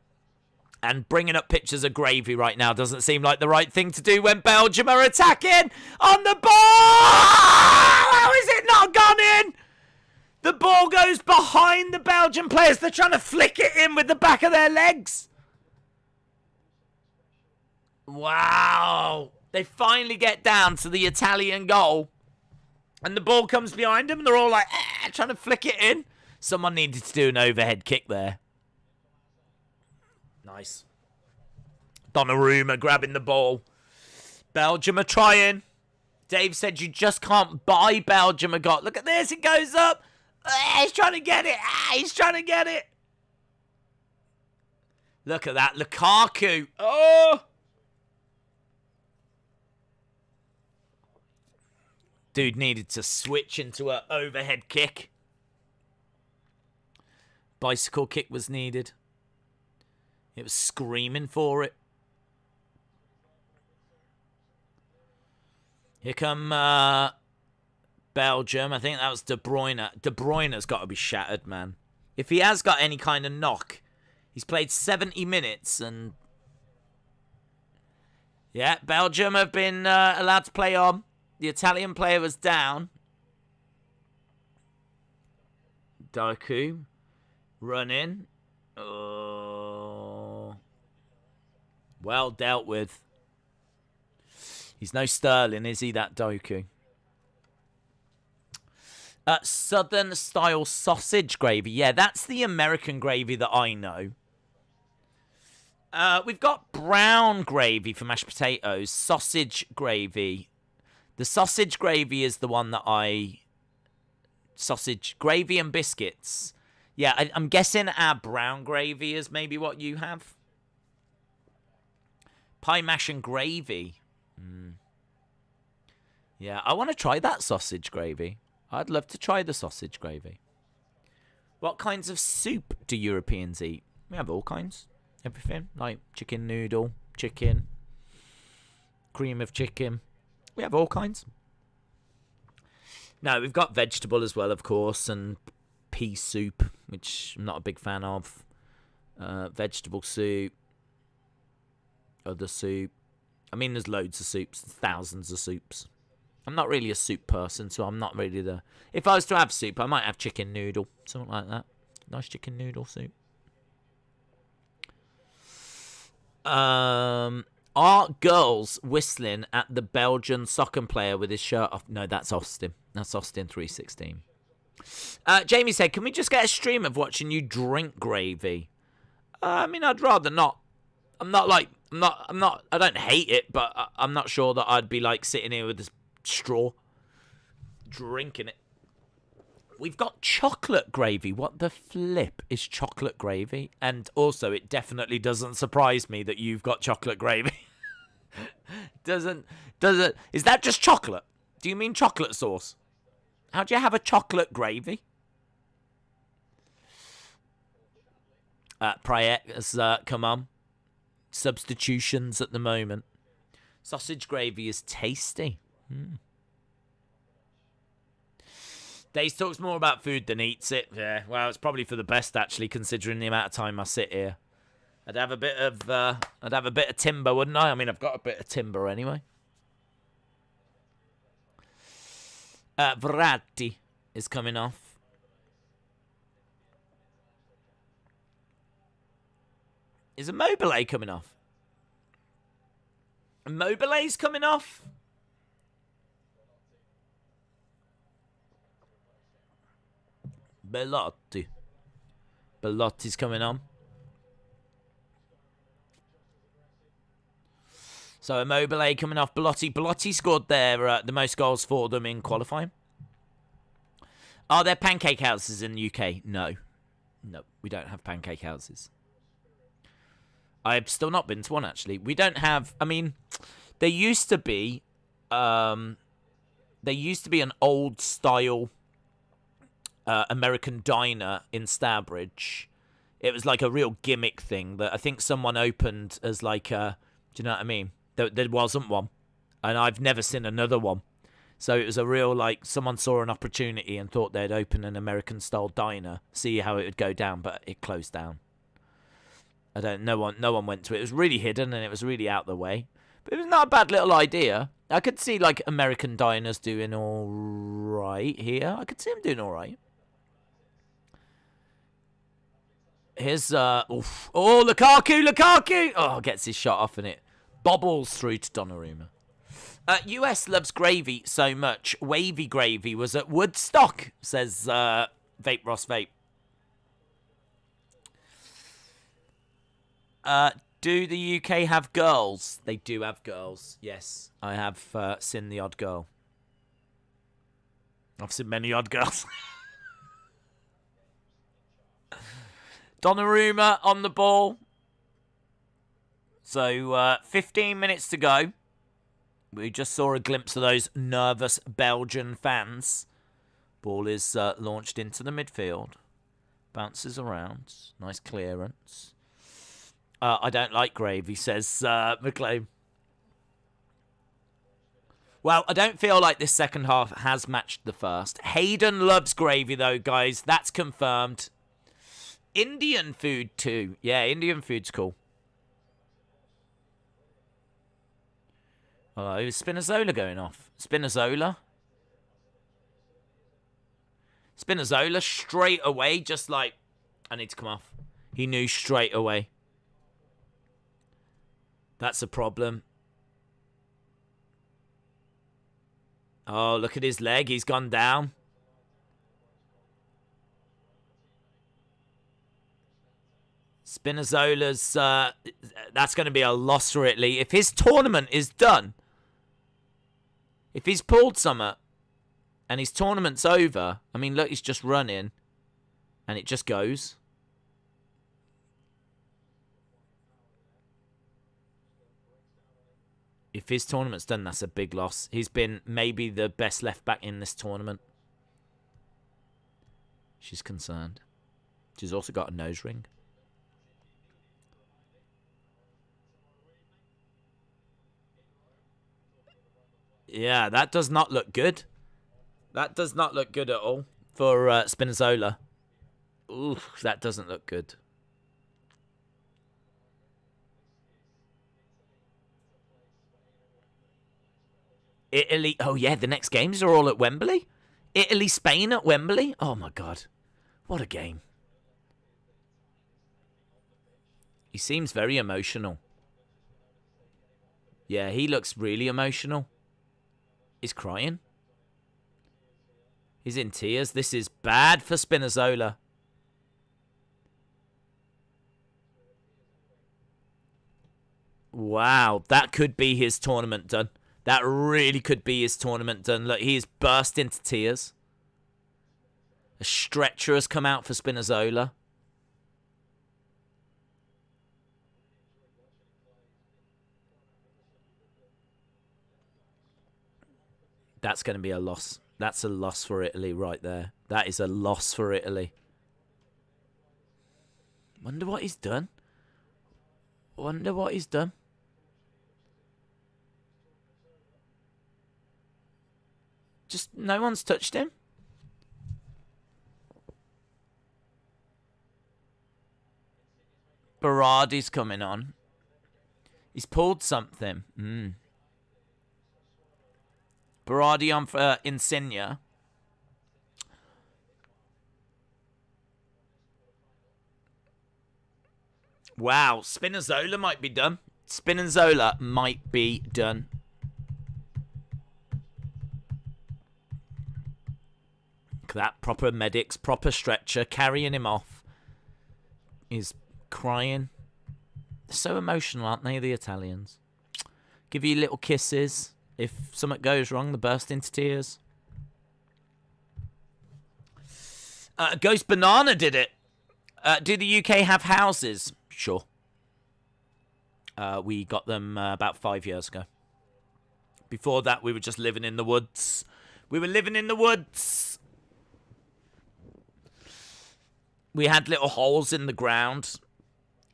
And bringing up pictures of gravy right now doesn't seem like the right thing to do when Belgium are attacking on the ball. How is it not gone in? The ball goes behind the Belgian players. They're trying to flick it in with the back of their legs. Wow. They finally get down to the Italian goal. And the ball comes behind them. And they're all like, trying to flick it in. Someone needed to do an overhead kick there. Nice. Donnarumma grabbing the ball. Belgium are trying. Dave said you just can't buy Belgium a goal. Look at this. It goes up. He's trying to get it. He's trying to get it. Look at that. Lukaku. Oh. Dude needed to switch into an overhead kick. Bicycle kick was needed. It was screaming for it. Here come Belgium. I think that was De Bruyne. De Bruyne's got to be shattered, man. If he has got any kind of knock, he's played 70 minutes and... Yeah, Belgium have been allowed to play on. The Italian player was down. Doku. Running. Oh. Well dealt with. He's no Sterling, is he, that Doku? Southern style sausage gravy. Yeah, that's the American gravy that I know. We've got brown gravy for mashed potatoes. Sausage gravy. The sausage gravy is the one that I... Sausage gravy and biscuits. Yeah, I'm guessing our brown gravy is maybe what you have. Pie mash and gravy. Yeah, I want to try that sausage gravy. I'd love to try the sausage gravy. What kinds of soup do Europeans eat? We have all kinds. Everything. Like chicken noodle, chicken, cream of chicken. We have all kinds. No, we've got vegetable as well, of course, and pea soup, which I'm not a big fan of. Vegetable soup. Other soup. I mean, there's loads of soups, thousands of soups. I'm not really a soup person, so I'm not really the... If I was to have soup, I might have chicken noodle, something like that. Nice chicken noodle soup. Are girls whistling at the Belgian soccer player with his shirt off? No, that's Austin. That's Austin 316. Jamie said, can we just get a stream of watching you drink gravy? I mean, I'd rather not. I don't hate it, but I'm not sure that I'd be like sitting here with this straw drinking it. We've got chocolate gravy. What the flip is chocolate gravy? And also, it definitely doesn't surprise me that you've got chocolate gravy. Is that just chocolate? Do you mean chocolate sauce? How do you have a chocolate gravy? Prayet has come on. Substitutions at the moment. Sausage gravy is tasty. Days talks more about food than eats it. Yeah, well, it's probably for the best actually, considering the amount of time I sit here. I'd have a bit of timber, wouldn't I? I mean, I've got a bit of timber anyway. Verratti is coming off. Is Immobile coming off? Immobile's coming off? Belotti's coming on. So Immobile coming off. Belotti scored the most goals for them in qualifying. Are there pancake houses in the UK? No. No, we don't have pancake houses. I've still not been to one, actually. We don't have... I mean, there used to be... an old-style American diner in Stourbridge. It was like a real gimmick thing that I think someone opened as like a... Do you know what I mean? There wasn't one. And I've never seen another one. So it was a real, like, someone saw an opportunity and thought they'd open an American-style diner, see how it would go down, but it closed down. No one went to it. It was really hidden and it was really out the way. But it was not a bad little idea. I could see, like, American diners doing all right here. I could see them doing all right. Here's, oof. Oh, Lukaku! Oh, gets his shot off and it bobbles through to Donnarumma. US loves gravy so much. Wavy gravy was at Woodstock, says Vape Ross Vape. Do the UK have girls? They do have girls, yes. I have seen the odd girl. I've seen many odd girls. Donnarumma on the ball. So, 15 minutes to go. We just saw a glimpse of those nervous Belgian fans. Ball is launched into the midfield. Bounces around. Nice clearance. I don't like gravy, says McLean. Well, I don't feel like this second half has matched the first. Hayden loves gravy, though, guys. That's confirmed. Indian food, too. Yeah, Indian food's cool. Oh, is Spinazzola going off? Spinazzola straight away, just like, I need to come off. He knew straight away. That's a problem. Oh, look at his leg. He's gone down. Spinazzola's... that's going to be a loss for Italy. If his tournament is done, if he's pulled summer and his tournament's over, I mean, look, he's just running and it just goes. If his tournament's done, that's a big loss. He's been maybe the best left back in this tournament. She's concerned. She's also got a nose ring. Yeah, that does not look good. That does not look good at all for Spinazzola. Ooh, that doesn't look good. Italy. Oh, yeah, the next games are all at Wembley. Italy, Spain at Wembley. Oh, my God. What a game. He seems very emotional. Yeah, he looks really emotional. He's crying. He's in tears. This is bad for Spinazzola. Wow, that could be his tournament done. That really could be his tournament done. Look, he's burst into tears. A stretcher has come out for Spinazzola. That's going to be a loss. That's a loss for Italy right there. That is a loss for Italy. Wonder what he's done. Wonder what he's done. Just no one's touched him. Berardi's coming on. He's pulled something. Berardi on for Insigne. Wow, Spinazzola might be done. Spinazzola might be done. Look at that. Proper medics, proper stretcher, carrying him off. He's crying. They're so emotional, aren't they, the Italians? Give you little kisses. If something goes wrong, they burst into tears. Ghost Banana did it. Do the UK have houses? Sure. We got them about 5 years ago. Before that, we were just living in the woods. We were living in the woods. We had little holes in the ground.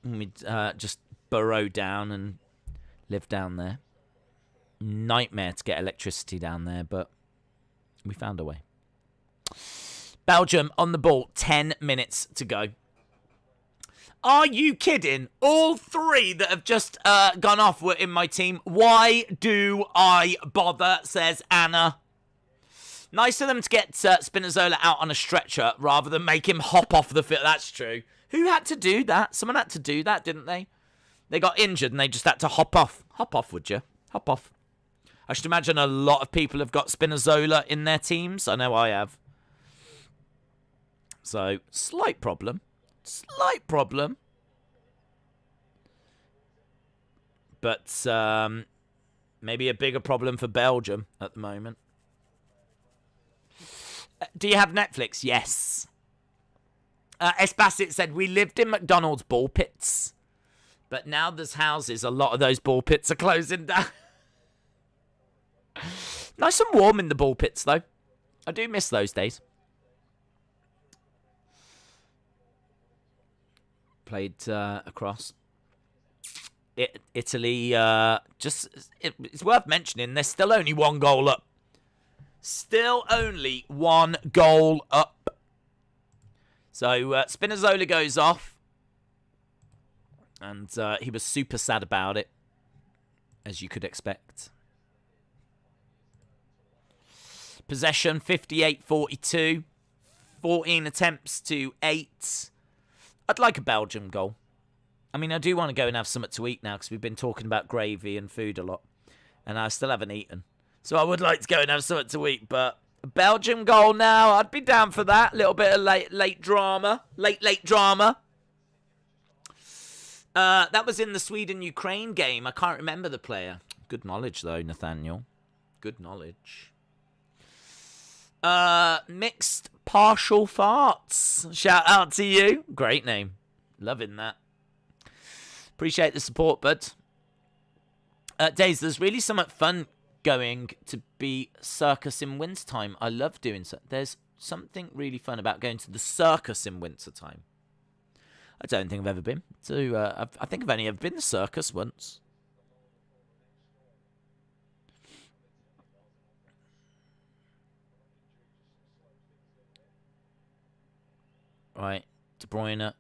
And we'd just burrow down and live down there. Nightmare to get electricity down there, but we found a way. Belgium on the ball, 10 minutes to go. Are you kidding? All three that have just gone off were in my team. Why do I bother, says Anna. Nice of them to get Spinazzola out on a stretcher rather than make him hop off the field. That's true. Who had to do that? Someone had to do that, didn't they? They got injured and they just had to hop off. Hop off, would you? Hop off. I should imagine a lot of people have got Spinazzola in their teams. I know I have. So, slight problem. Slight problem. But maybe a bigger problem for Belgium at the moment. Do you have Netflix? Yes. S. Bassett said, we lived in McDonald's ball pits. But now there's houses. A lot of those ball pits are closing down. Nice and warm in the ball pits, though. I do miss those days. Played across. Italy, it's worth mentioning, they're still only 1 goal up. Still only 1 goal up. So, Spinazzola goes off. And he was super sad about it, as you could expect. Possession, 58-42. 14 attempts to 8. I'd like a Belgium goal. I mean, I do want to go and have something to eat now because we've been talking about gravy and food a lot. And I still haven't eaten. So I would like to go and have something to eat. But a Belgium goal now, I'd be down for that. A little bit of late drama. Late drama. That was in the Sweden-Ukraine game. I can't remember the player. Good knowledge, though, Nathaniel. Good knowledge. Mixed partial farts. Shout out to you. Great name. Loving that. Appreciate the support, bud. Days, there's really somewhat fun going to be circus in wintertime. I love doing so. There's something really fun about going to the circus in wintertime. I don't think I've ever been to. I think I've only ever been to circus once. Right, De Bruyne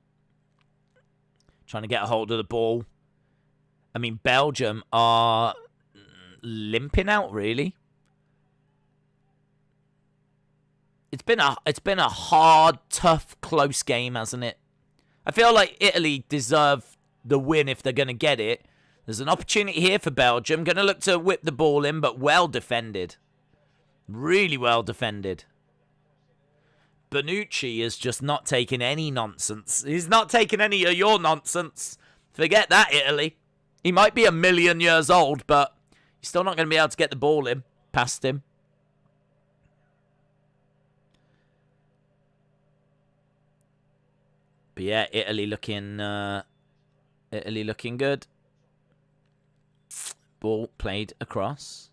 trying to get a hold of the ball. I mean, Belgium are limping out, really. It's been a hard, tough, close game, hasn't it? I feel like Italy deserve the win if they're going to get it. There's an opportunity here for Belgium. Going to look to whip the ball in, but well defended. Really well defended. Bonucci is just not taking any nonsense. He's not taking any of your nonsense. Forget that, Italy. He might be 1,000,000 years old, but he's still not going to be able to get the ball in past him. But yeah, Italy looking good. Ball played across.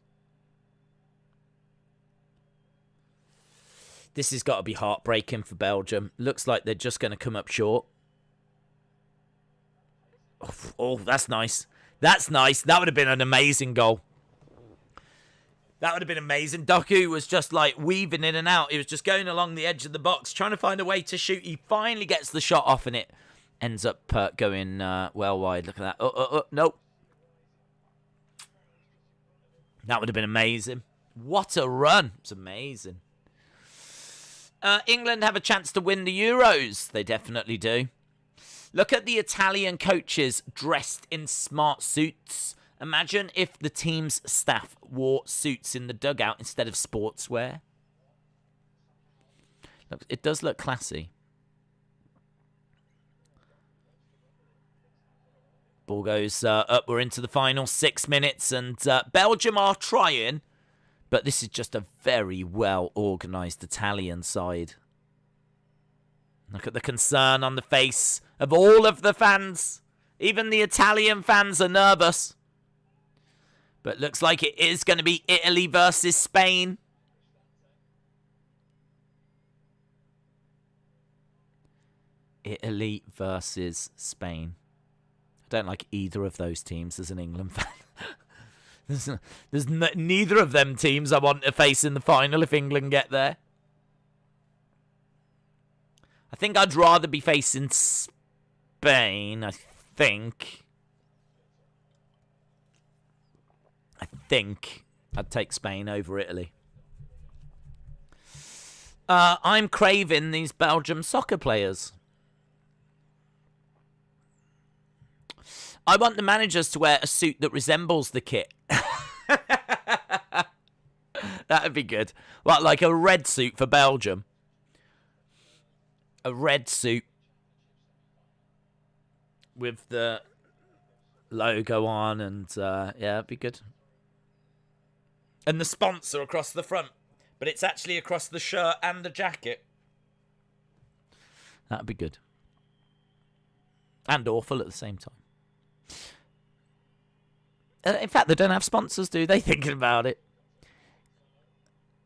This has got to be heartbreaking for Belgium. Looks like they're just going to come up short. Oh, that's nice. That's nice. That would have been an amazing goal. That would have been amazing. Doku was just like weaving in and out. He was just going along the edge of the box, trying to find a way to shoot. He finally gets the shot off and it ends up going well wide. Look at that. Nope. That would have been amazing. What a run. It's amazing. England have a chance to win the Euros. They definitely do. Look at the Italian coaches dressed in smart suits. Imagine if the team's staff wore suits in the dugout instead of sportswear. Look, it does look classy. Ball goes up. We're into the final 6 minutes. And Belgium are trying. But this is just a very well-organised Italian side. Look at the concern on the face of all of the fans. Even the Italian fans are nervous. But looks like it is going to be Italy versus Spain. Italy versus Spain. I don't like either of those teams as an England fan. There's neither of them teams I want to face in the final if England get there. I think I'd rather be facing Spain, I think. I'd take Spain over Italy. I'm craving these Belgium soccer players. I want the managers to wear a suit that resembles the kit. That'd be good. What, like a red suit for Belgium? A red suit with the logo on, and yeah, it'd be good. And the sponsor across the front, but it's actually across the shirt and the jacket. That'd be good. And awful at the same time. In fact, they don't have sponsors, do they? Thinking about it.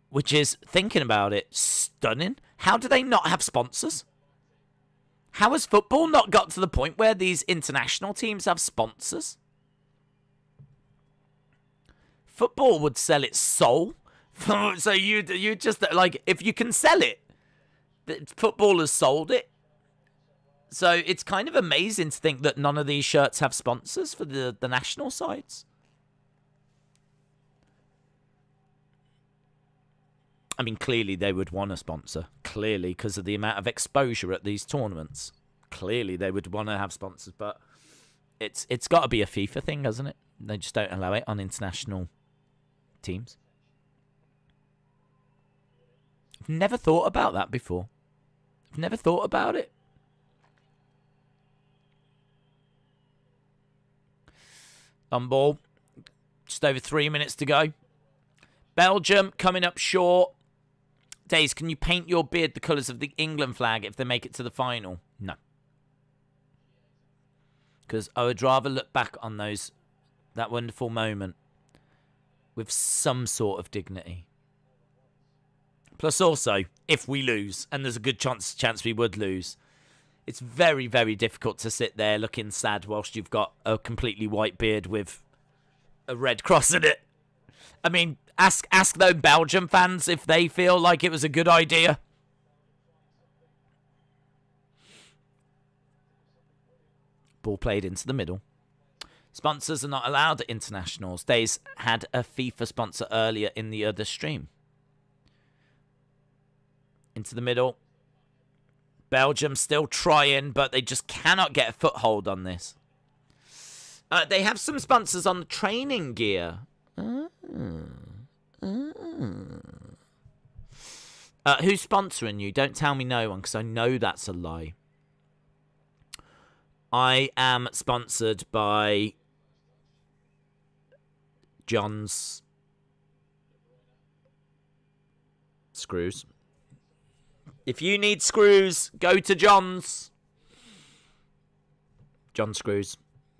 Which is, thinking about it, stunning. How do they not have sponsors? How has football not got to the point where these international teams have sponsors? Football would sell its soul. So you just, like, if you can sell it, football has sold it. So it's kind of amazing to think that none of these shirts have sponsors for the national sides. I mean, clearly they would want a sponsor. Clearly, because of the amount of exposure at these tournaments. Clearly they would want to have sponsors, but it's got to be a FIFA thing, hasn't it? They just don't allow it on international teams. I've never thought about that before. I've never thought about it. On ball. Just over 3 minutes to go. Belgium coming up short. Days, can you paint your beard the colours of the England flag if they make it to the final? No. Because I would rather look back on that wonderful moment with some sort of dignity. Plus also, if we lose, and there's a good chance we would lose, it's very, very difficult to sit there looking sad whilst you've got a completely white beard with a red cross in it. I mean, ask those Belgium fans if they feel like it was a good idea. Ball played into the middle. Sponsors are not allowed at internationals. Days had a FIFA sponsor earlier in the other stream. Into the middle. Belgium still trying, but they just cannot get a foothold on this. They have some sponsors on the training gear. Who's sponsoring you? Don't tell me no one, because I know that's a lie. I am sponsored by John's Screws. If you need screws, go to John's. John Screws.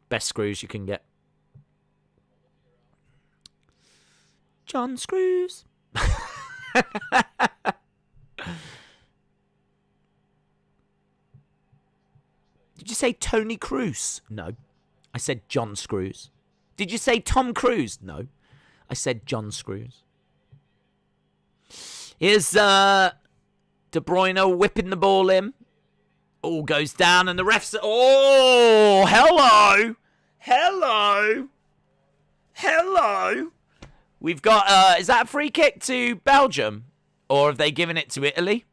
Best screws you can get. John Screws. Did you say Tony Cruz? No. I said John Screws. Did you say Tom Cruise? No. I said John Screws. Here's De Bruyne whipping the ball in. All goes down and the refs... Oh, hello. Hello. Hello. We've got... is that a free kick to Belgium? Or have they given it to Italy?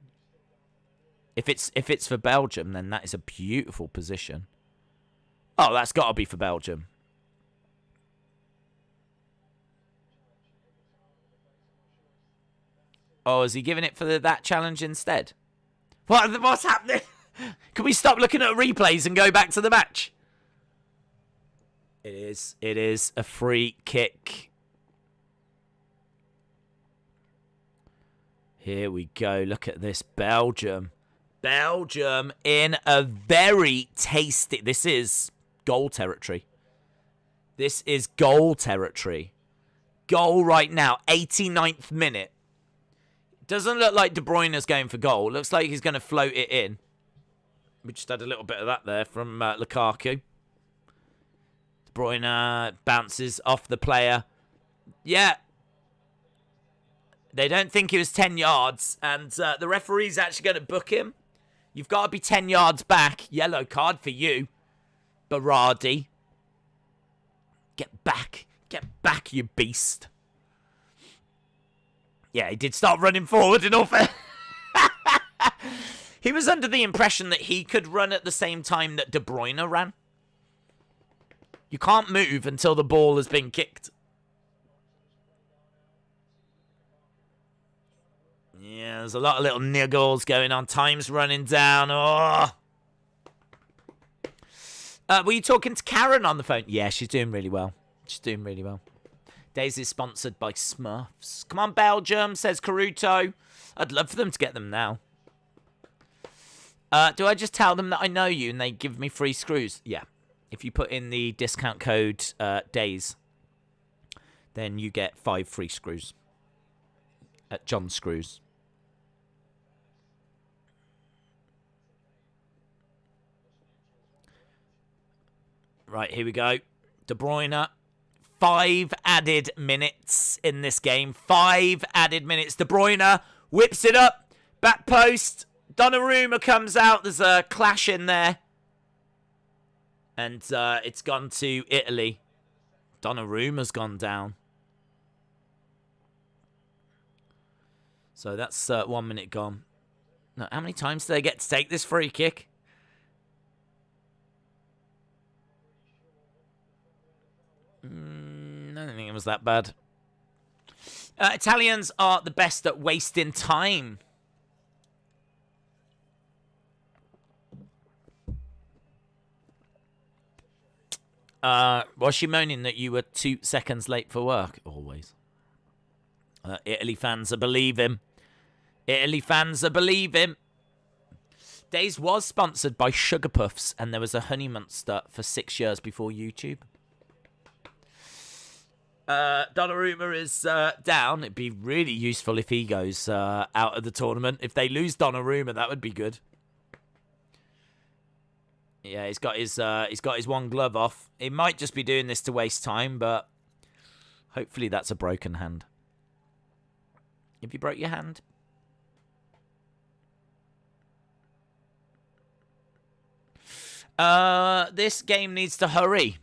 If it's for Belgium, then that is a beautiful position. Oh, that's got to be for Belgium. Oh, is he giving it for that challenge instead? What's happening? Can we stop looking at replays and go back to the match? It is a free kick. Here we go. Look at this. Belgium. Belgium in a very tasty... This is goal territory. This is goal territory. Goal right now. 89th minute. Doesn't look like De Bruyne's going for goal. Looks like he's going to float it in. We just had a little bit of that there from Lukaku. De Bruyne bounces off the player. Yeah. They don't think he was 10 yards. And the referee's actually going to book him. You've got to be 10 yards back. Yellow card for you. Berardi. Get back. Get back, you beast. Yeah, he did start running forward in all fair. He was under the impression that he could run at the same time that De Bruyne ran. You can't move until the ball has been kicked. Yeah, there's a lot of little niggles going on. Time's running down. Oh. Were you talking to Karen on the phone? Yeah, she's doing really well. She's doing really well. Daisy's sponsored by Smurfs. Come on, Belgium, says Caruto. I'd love for them to get them now. Do I just tell them that I know you and they give me free screws? Yeah. If you put in the discount code DAYS, then you get 5 free screws at John Screws. Right, here we go. De Bruyne. 5 added minutes in this game. 5 added minutes. De Bruyne whips it up. Back post. Donnarumma comes out. There's a clash in there. And it's gone to Italy. Donnarumma's gone down. So that's 1 minute gone. Now, how many times do they get to take this free kick? I don't think it was that bad. Italians are the best at wasting time. Was she moaning that you were 2 seconds late for work? Always. Italy fans are believing. Italy fans are believing. Days was sponsored by Sugar Puffs, and there was a Honey Monster for 6 years before YouTube. Donnarumma is down. It'd be really useful if he goes out of the tournament. If they lose Donnarumma, that would be good. Yeah, he's got his one glove off. He might just be doing this to waste time, but hopefully that's a broken hand. Have you broke your hand? This game needs to hurry.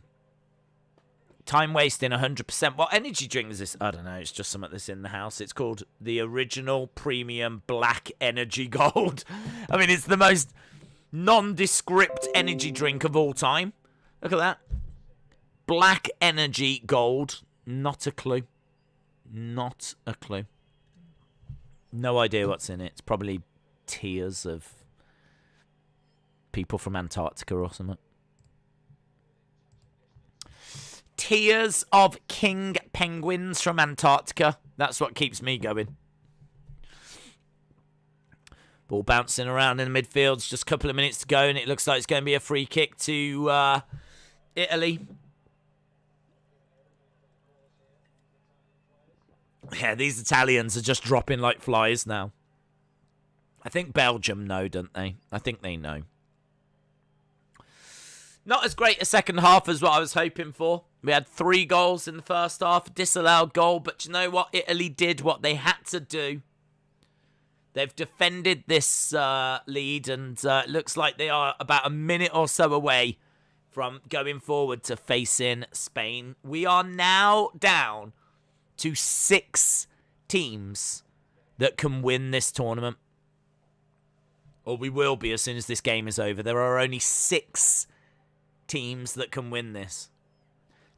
Time wasting 100%. What energy drink is this? I don't know. It's just something that's in the house. It's called the Original Premium Black Energy Gold. I mean, it's the most nondescript energy drink of all time. Look at that. Black Energy Gold. Not a clue. Not a clue. No idea what's in it. It's probably tears of people from Antarctica or something. Tears of king penguins from Antarctica. That's what keeps me going. Ball bouncing around in the midfield. It's just a couple of minutes to go, and it looks like it's going to be a free kick to Italy. Yeah, these Italians are just dropping like flies now. I think Belgium know, don't they? I think they know. Not as great a second half as what I was hoping for. We had 3 goals in the first half, disallowed goal, but you know what? Italy did what they had to do. They've defended this lead, and it looks like they are about a minute or so away from going forward to facing Spain. We are now down to 6 teams that can win this tournament. Or we will be as soon as this game is over. There are only 6 teams that can win this.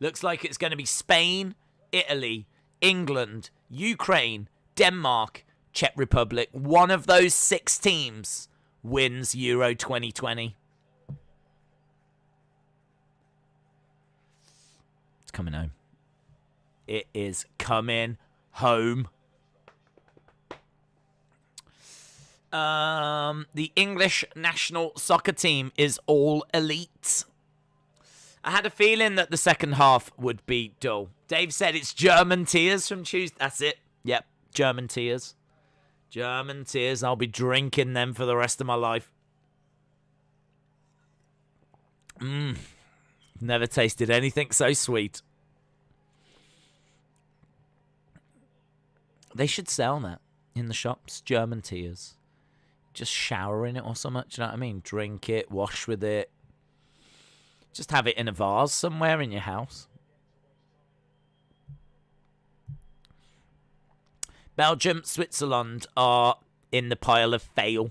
Looks like it's going to be Spain, Italy, England, Ukraine, Denmark, Czech Republic. One of those 6 teams wins Euro 2020. It's coming home. It is coming home. The English national soccer team is all elite. I had a feeling that the second half would be dull. Dave said it's German tears from Tuesday. That's it. Yep, German tears. German tears. I'll be drinking them for the rest of my life. Never tasted anything so sweet. They should sell that in the shops. German tears. Just shower in it or something. Do you know what I mean? Drink it, wash with it. Just have it in a vase somewhere in your house. Belgium, Switzerland are in the pile of fail.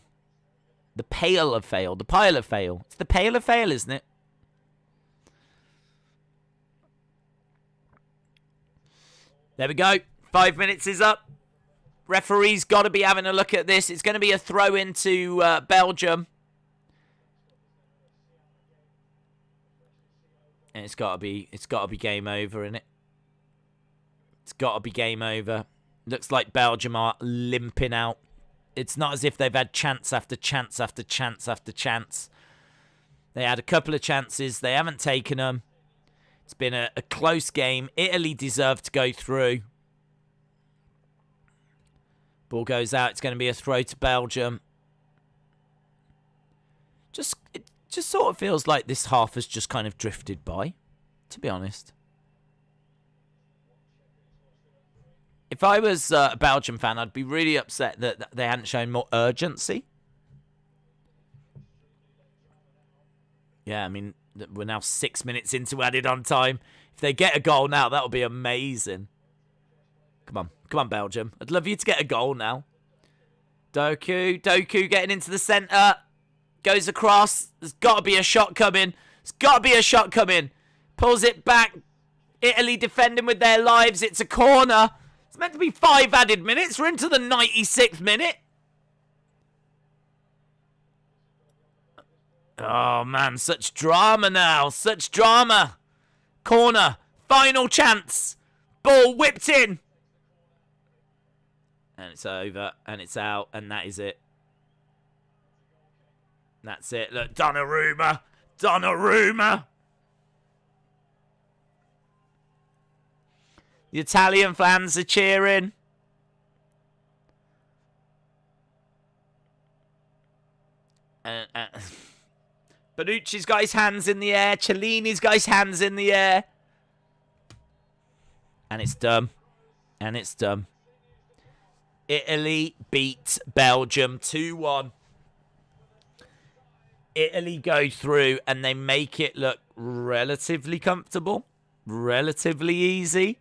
The pale of fail. The pile of fail. It's the pale of fail, isn't it? There we go. 5 minutes is up. Referee's got to be having a look at this. It's going to be a throw into Belgium. And it's got to be game over, innit? It's got to be game over. Looks like Belgium are limping out. It's not as if they've had chance after chance after chance after chance. They had a couple of chances. They haven't taken them. It's been a close game. Italy deserved to go through. Ball goes out. It's going to be a throw to Belgium. It just sort of feels like this half has just kind of drifted by, to be honest. If I was a Belgium fan, I'd be really upset that they hadn't shown more urgency. Yeah, I mean, we're now 6 minutes into added on time. If they get a goal now, that'll be amazing. Come on, Belgium. I'd love you to get a goal now. Doku getting into the centre. Goes across. There's got to be a shot coming. Pulls it back. Italy defending with their lives. It's a corner. It's meant to be 5 added minutes. We're into the 96th minute. Oh, man. Such drama now. Such drama. Corner. Final chance. Ball whipped in. And it's over. And it's out. And that is it. That's it. Look, Donnarumma. The Italian fans are cheering. Bonucci's got his hands in the air. Cellini's got his hands in the air. And it's done. Italy beat Belgium 2-1. Italy go through and they make it look relatively comfortable. Relatively easy.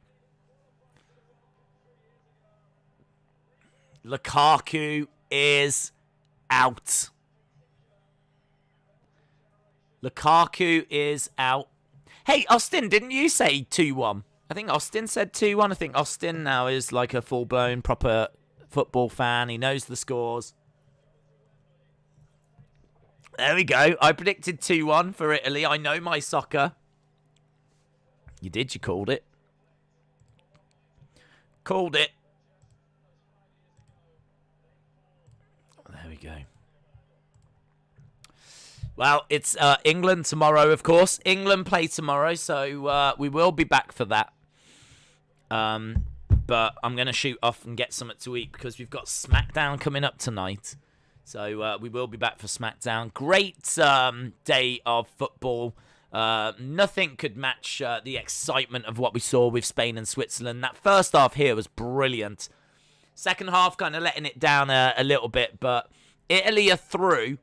Lukaku is out. Hey, Austin, didn't you say 2-1? I think Austin said 2-1. I think Austin now is like a full-blown proper football fan. He knows the scores. There we go. I predicted 2-1 for Italy. I know my soccer. You did. You called it. There we go. Well, it's England tomorrow, of course. England play tomorrow, so we will be back for that. But I'm going to shoot off and get something to eat because we've got SmackDown coming up tonight. So we will be back for SmackDown. Great day of football. Nothing could match the excitement of what we saw with Spain and Switzerland. That first half here was brilliant. Second half kind of letting it down a little bit. But Italy are through.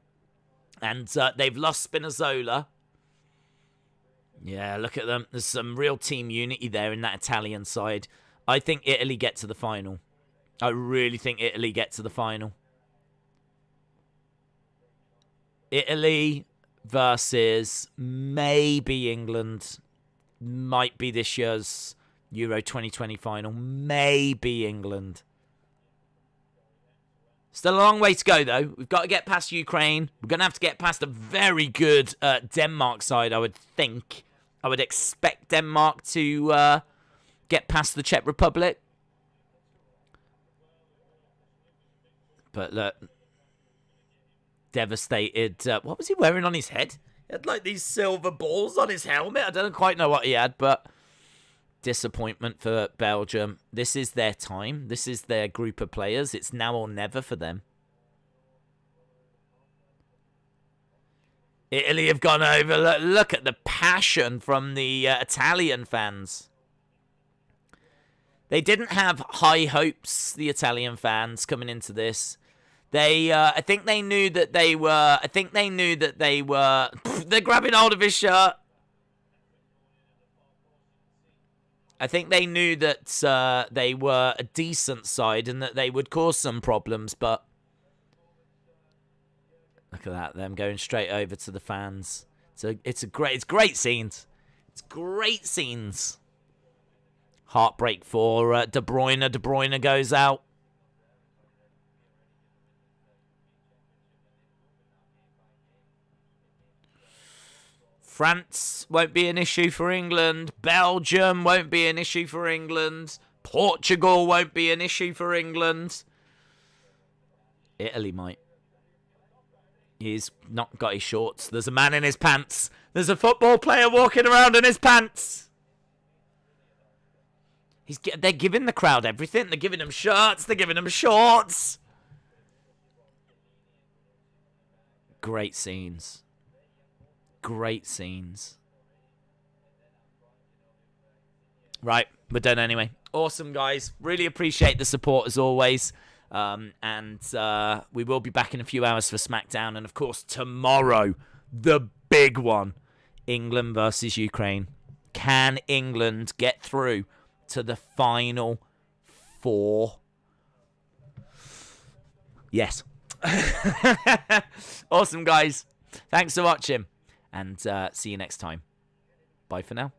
And they've lost Spinazzola. Yeah, look at them. There's some real team unity there in that Italian side. I think Italy get to the final. I really think Italy get to the final. Italy versus maybe England. Might be this year's Euro 2020 final. Maybe England. Still a long way to go, though. We've got to get past Ukraine. We're going to have to get past a very good Denmark side, I would think. I would expect Denmark to get past the Czech Republic. But look, devastated. What was he wearing on his head? He had like these silver balls on his helmet. I don't quite know what he had, but disappointment for Belgium. This is their time. This is their group of players. It's now or never for them. Italy have gone over. Look at the passion from the Italian fans. They didn't have high hopes, the Italian fans, coming into this. I think they knew that they were... They're grabbing hold of his shirt. I think they knew that they were a decent side and that they would cause some problems, but look at that, them going straight over to the fans. It's great scenes. It's great scenes. Heartbreak for De Bruyne. De Bruyne goes out. France won't be an issue for England. Belgium won't be an issue for England. Portugal won't be an issue for England. Italy might. He's not got his shorts. There's a man in his pants. There's a football player walking around in his pants. They're giving the crowd everything. They're giving them shirts. They're giving them shorts. Great scenes. Great scenes. Right, we're done anyway. Awesome, guys. Really appreciate the support as always. And we will be back in a few hours for SmackDown. And, of course, tomorrow, the big one, England versus Ukraine. Can England get through to the final four? Yes. Awesome, guys. Thanks for watching. And see you next time. Bye for now.